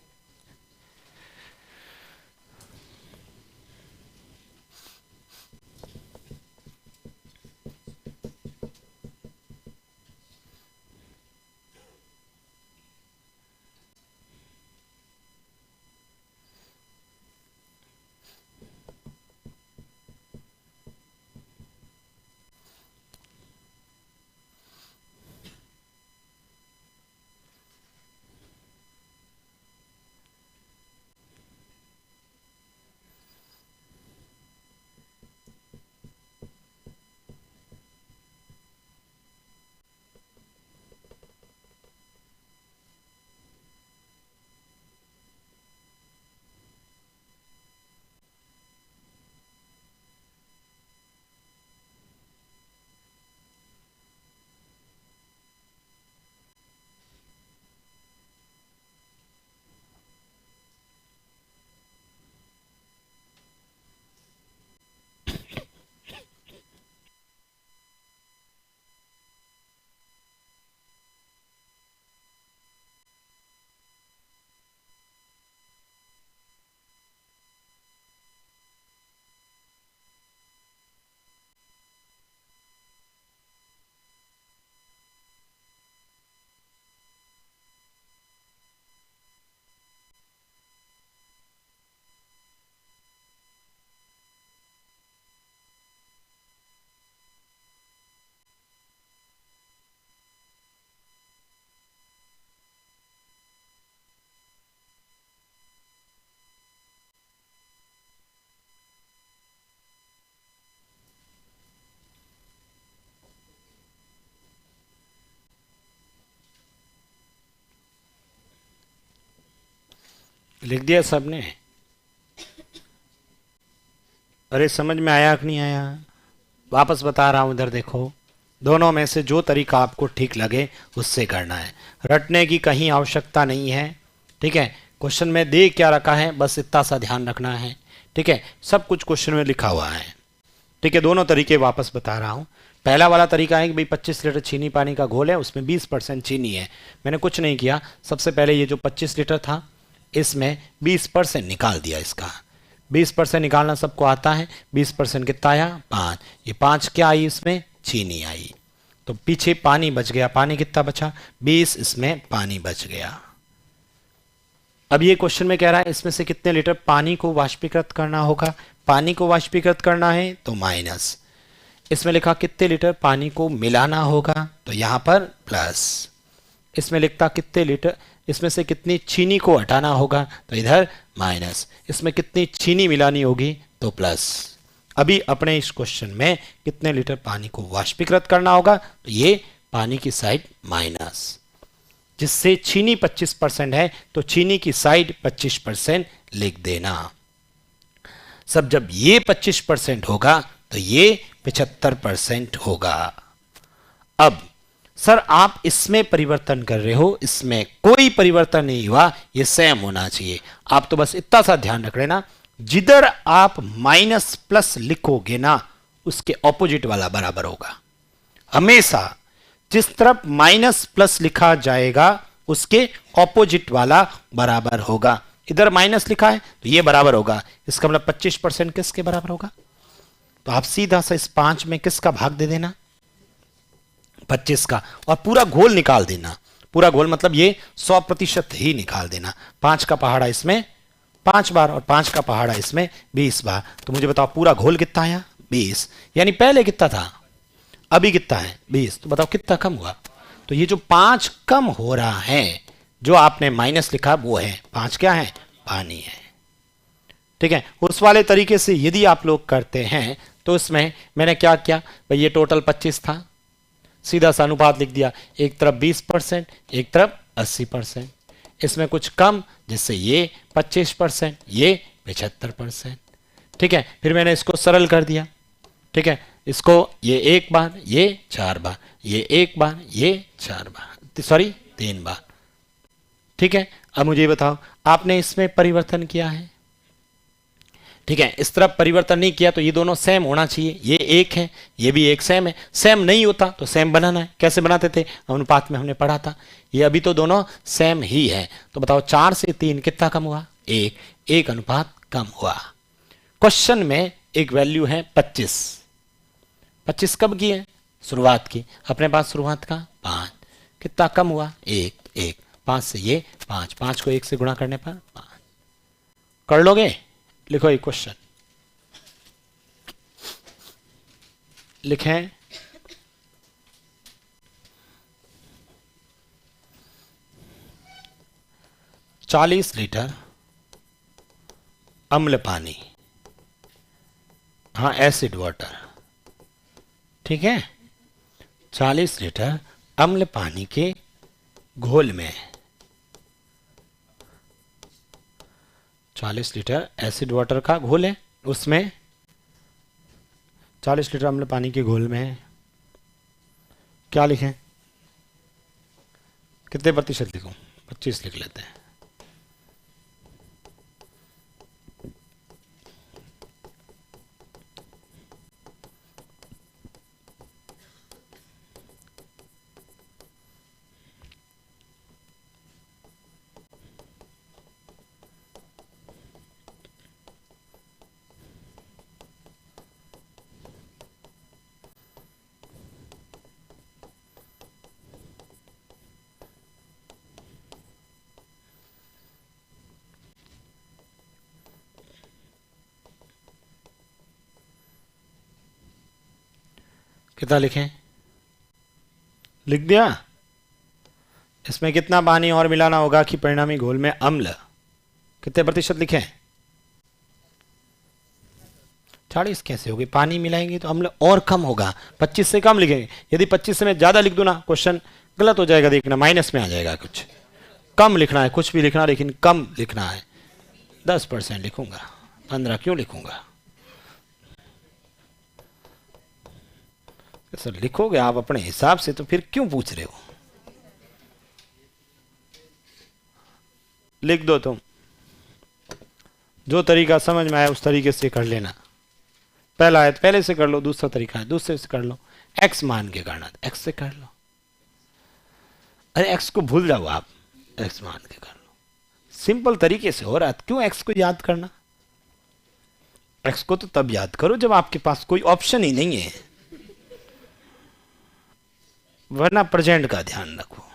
लिख दिया सबने, अरे समझ में आया कि नहीं आया, वापस बता रहा हूं, इधर देखो। दोनों में से जो तरीका आपको ठीक लगे उससे करना है, रटने की कहीं आवश्यकता नहीं है। ठीक है, क्वेश्चन में दे क्या रखा है बस इतना सा ध्यान रखना है। ठीक है, सब कुछ क्वेश्चन में लिखा हुआ है। ठीक है, दोनों तरीके वापस बता रहा हूं। पहला वाला तरीका है कि भाई 25 लीटर चीनी पानी का घोल है, उसमें 20% चीनी है। मैंने कुछ नहीं किया, सबसे पहले ये जो 25 लीटर था इसमें 20% निकाल दिया। इसका 20% निकालना सबको आता है। 20% कितना आया, 5। ये 5 क्या आई, इसमें चीनी आई, तो पीछे पानी बच गया। पानी कितना बचा, 20, इसमें पानी बच गया। अब ये क्वेश्चन में कह रहा है इसमें से कितने लीटर पानी को वाष्पीकृत करना होगा। पानी को वाष्पीकृत करना है तो माइनस, इसमें लिखा कितने लीटर पानी को मिलाना होगा तो यहां पर प्लस, इसमें लिखता कितने लीटर, इसमें से कितनी चीनी को हटाना होगा तो इधर माइनस, इसमें कितनी चीनी मिलानी होगी तो प्लस। अभी अपने इस क्वेश्चन में कितने लीटर पानी को वाष्पीकृत करना होगा तो ये पानी की साइड माइनस, जिससे चीनी 25% है तो चीनी की साइड 25% लिख देना। सब जब ये 25% होगा तो ये 75% होगा। अब सर आप इसमें परिवर्तन कर रहे हो, इसमें कोई परिवर्तन नहीं हुआ, ये सेम होना चाहिए। आप तो बस इतना सा ध्यान रख लेना, जिधर आप माइनस प्लस लिखोगे ना उसके ऑपोजिट वाला बराबर होगा। हमेशा जिस तरफ माइनस प्लस लिखा जाएगा उसके ऑपोजिट वाला बराबर होगा। इधर माइनस लिखा है तो ये बराबर होगा, इसका मतलब 25% किसके बराबर होगा? तो आप सीधा सा इस 5 में किसका भाग दे देना? 25 का, और पूरा घोल निकाल देना। पूरा घोल मतलब ये 100% ही निकाल देना। 5 का पहाड़ा इसमें 5 बार और 5 का पहाड़ा इसमें 20 बार। तो मुझे बताओ पूरा घोल कितना आया? 20। यानी पहले कितना था, अभी कितना है? 20। तो बताओ कितना कम हुआ? तो ये जो 5 कम हो रहा है, जो आपने माइनस लिखा वो है 5 क्या है? पानी है। ठीक है, उस वाले तरीके से यदि आप लोग करते हैं तो उसमें मैंने क्या किया भाई, ये टोटल 25 था, सीधा सा अनुपात लिख दिया, एक तरफ 20%, एक तरफ 80%। इसमें कुछ कम, जिससे ये 25%, ये 75%। ठीक है, फिर मैंने इसको सरल कर दिया। ठीक है, इसको ये एक बार, ये 4 बार, ये एक बार, ये 4 बार, सॉरी 3 बार। ठीक है, अब मुझे बताओ आपने इसमें परिवर्तन किया है। ठीक है, इस तरफ परिवर्तन नहीं किया तो ये दोनों सेम होना चाहिए, ये एक है, ये भी एक सेम है। सेम नहीं होता तो सेम बनाना है। कैसे बनाते थे? अनुपात में हमने पढ़ा था। ये अभी तो दोनों सेम ही है। तो बताओ 4 से 3 कितना कम हुआ? एक। एक अनुपात कम हुआ। क्वेश्चन में एक वैल्यू है 25। 25 कब की है? शुरुआत की। अपने पास शुरुआत का 5, कितना कम हुआ? एक। एक 5 से ये 5, 5 को 1 से गुणा करने पर 5। कर लोगे? लिखो ये क्वेश्चन, लिखें 40 लीटर अम्ल पानी, हाँ एसिड वाटर, ठीक है, 40 लीटर अम्ल पानी के घोल में 40 लीटर एसिड वाटर का घोल है, उसमें 40 लीटर अम्ल पानी के घोल में क्या लिखें? कितने प्रतिशत लिखूं? 25 लिख लेते हैं। कितना लिखें? लिख दिया। इसमें कितना पानी और मिलाना होगा कि परिणामी घोल में अम्ल कितने प्रतिशत लिखें? 40 कैसे होगी? पानी मिलाएंगे तो अम्ल और कम होगा। 25 से कम लिखेंगे। यदि 25 से मैं ज्यादा लिख दूं ना, क्वेश्चन गलत हो जाएगा, देखना माइनस में आ जाएगा। कुछ कम लिखना है, कुछ भी लिखना, लेकिन कम लिखना है। 10% लिखूंगा, 15 क्यों लिखूंगा? सर लिखोगे आप अपने हिसाब से तो फिर क्यों पूछ रहे हो? लिख दो तुम, जो तरीका समझ में आया उस तरीके से कर लेना। पहला है तो पहले से कर लो, दूसरा तरीका है दूसरे से कर लो। एक्स मान के करना एक्स से कर लो। अरे एक्स को भूल जाओ आप, एक्स मान के कर लो। सिंपल तरीके से हो रहा है, क्यों एक्स को याद करना? एक्स को तो तब याद करो जब आपके पास कोई ऑप्शन ही नहीं है, वरना प्रेजेंट का ध्यान रखो।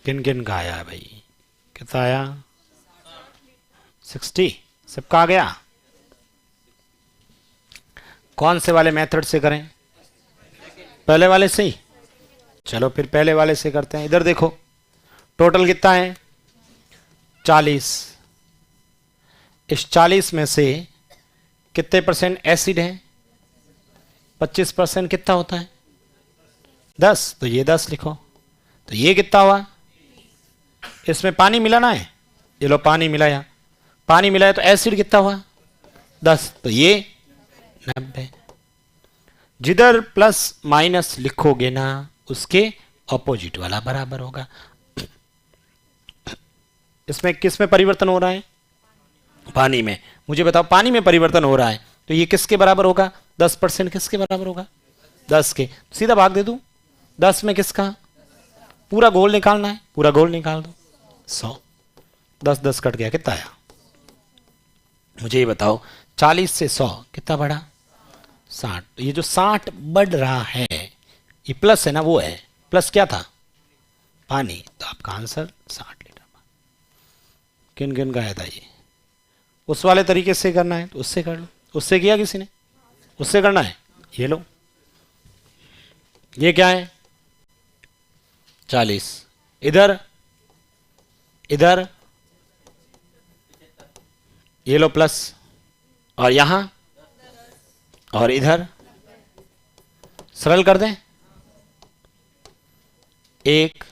किन किन का आया भाई? कितना आया? 60। सबका आ गया? कौन से वाले मेथड से करें? पहले वाले से ही। चलो फिर पहले वाले से करते हैं। इधर देखो, टोटल कितना है? 40। इस 40 में से कितने परसेंट एसिड है? 25% कितना होता है? 10। तो ये 10 लिखो। तो ये कितना हुआ? इसमें पानी मिलाना है, ये लो पानी मिलाया। पानी मिलाया तो एसिड कितना हुआ? 10। तो ये 90। जिधर प्लस माइनस लिखोगे ना, उसके अपोजिट वाला बराबर होगा। इसमें किस में परिवर्तन हो रहा है? पानी में। मुझे बताओ, पानी में परिवर्तन हो रहा है तो ये किसके बराबर होगा? 10% किसके बराबर होगा? 10 के। सीधा भाग दे दूं, 10 में किसका? पूरा गोल निकालना है, पूरा गोल निकाल दो। 100। 10 10 कट गया, कितना आया? मुझे ये बताओ, 40 से 100 कितना बढ़ा? 60। ये जो 60 बढ़ रहा है, ये प्लस है ना, वो है प्लस क्या था? पानी। तो आपका आंसर 60 लीटर। किन किन का आया था ये? उस वाले तरीके से करना है तो उससे कर लो। उससे किया किसी ने? उससे करना है, ये लो। ये क्या है? 40। इधर इधर ये लो प्लस, और यहां और इधर सरल कर दें। 1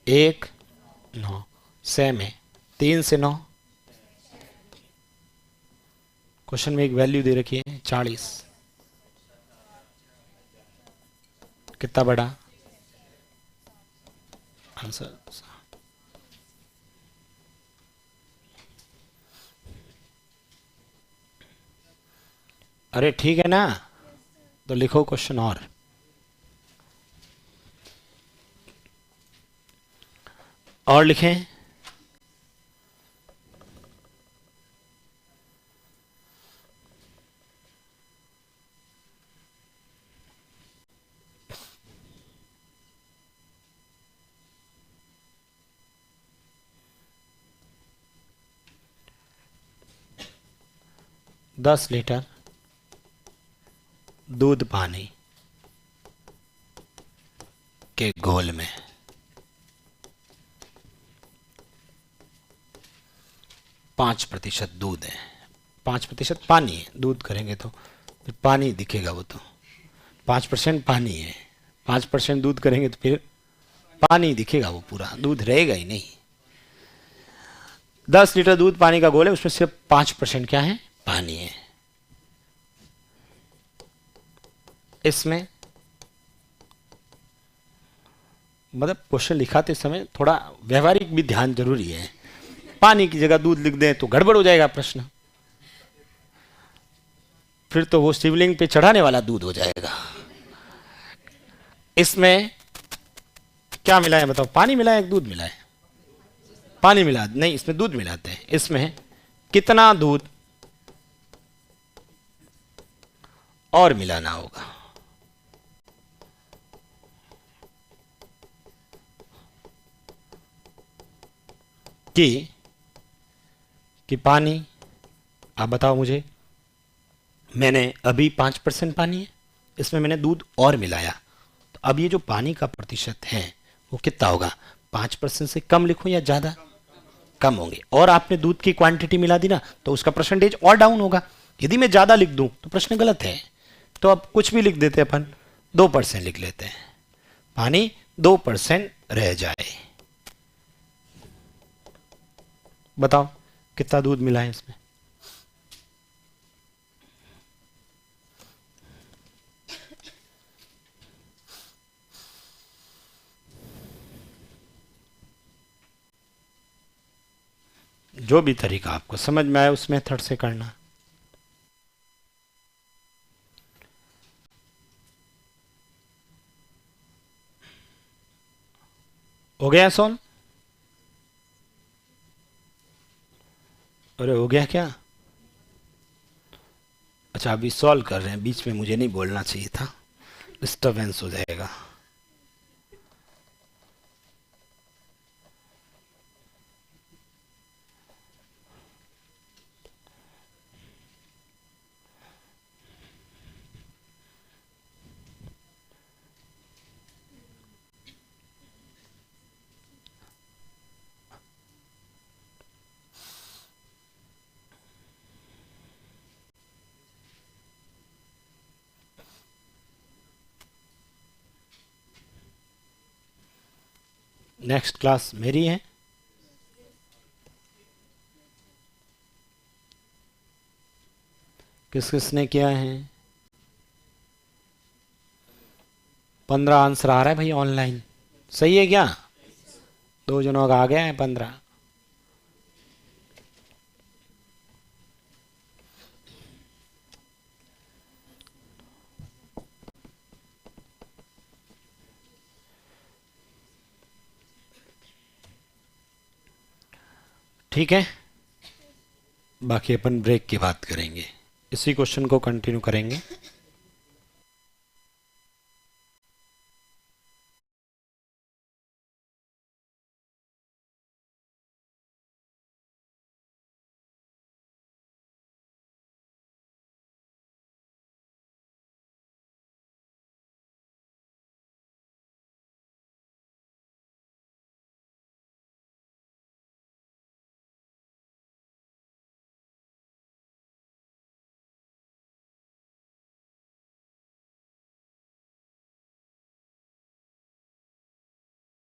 1 9 सेम है। 3 से 9, क्वेश्चन में एक वैल्यू दे रखी है 40। कितना बड़ा आंसर? अरे ठीक है ना, तो लिखो क्वेश्चन और लिखें। दस लीटर दूध पानी के घोल में 5% दूध है, 5% पानी है। दूध करेंगे तो फिर पानी दिखेगा, वो तो 5% पानी है। 5% दूध करेंगे तो फिर पानी दिखेगा, वो पूरा दूध रहेगा ही नहीं। 10 लीटर दूध पानी का घोल है, उसमें सिर्फ 5% क्या है? पानी है। इसमें मतलब क्वेश्चन लिखाते समय थोड़ा व्यवहारिक भी ध्यान जरूरी है। पानी की जगह दूध लिख दें तो गड़बड़ हो जाएगा प्रश्न, फिर तो वो शिवलिंग पे चढ़ाने वाला दूध हो जाएगा। इसमें क्या मिला है बताओ? पानी मिला है, एक दूध मिला है? पानी मिला नहीं, इसमें दूध मिलाते हैं। इसमें कितना दूध और मिलाना होगा? कि पानी, आप बताओ मुझे, मैंने अभी 5% पानी है, इसमें मैंने दूध और मिलाया, तो अब ये जो पानी का प्रतिशत है वो कितना होगा? 5% से कम लिखो या ज्यादा? कम होंगे। और आपने दूध की क्वांटिटी मिला दी ना, तो उसका परसेंटेज और डाउन होगा। यदि मैं ज्यादा लिख दूं तो प्रश्न गलत है। तो अब कुछ भी लिख देते अपन, 2% लिख लेते हैं, पानी 2% रह जाए। बताओ कितना दूध मिला है इसमें? जो भी तरीका आपको समझ में आए उस मेथड से करना। हो गया सॉल्व? अरे हो गया क्या? अच्छा अभी सॉल्व कर रहे हैं, बीच में मुझे नहीं बोलना चाहिए था, डिस्टरबेंस हो जाएगा। नेक्स्ट क्लास मेरी है। किस किसने किया है? 15 आंसर आ रहा है भाई ऑनलाइन। सही है क्या? 2 जनों का आ गया है 15। ठीक है, बाकी अपन ब्रेक की बात करेंगे, इसी क्वेश्चन को कंटिन्यू करेंगे।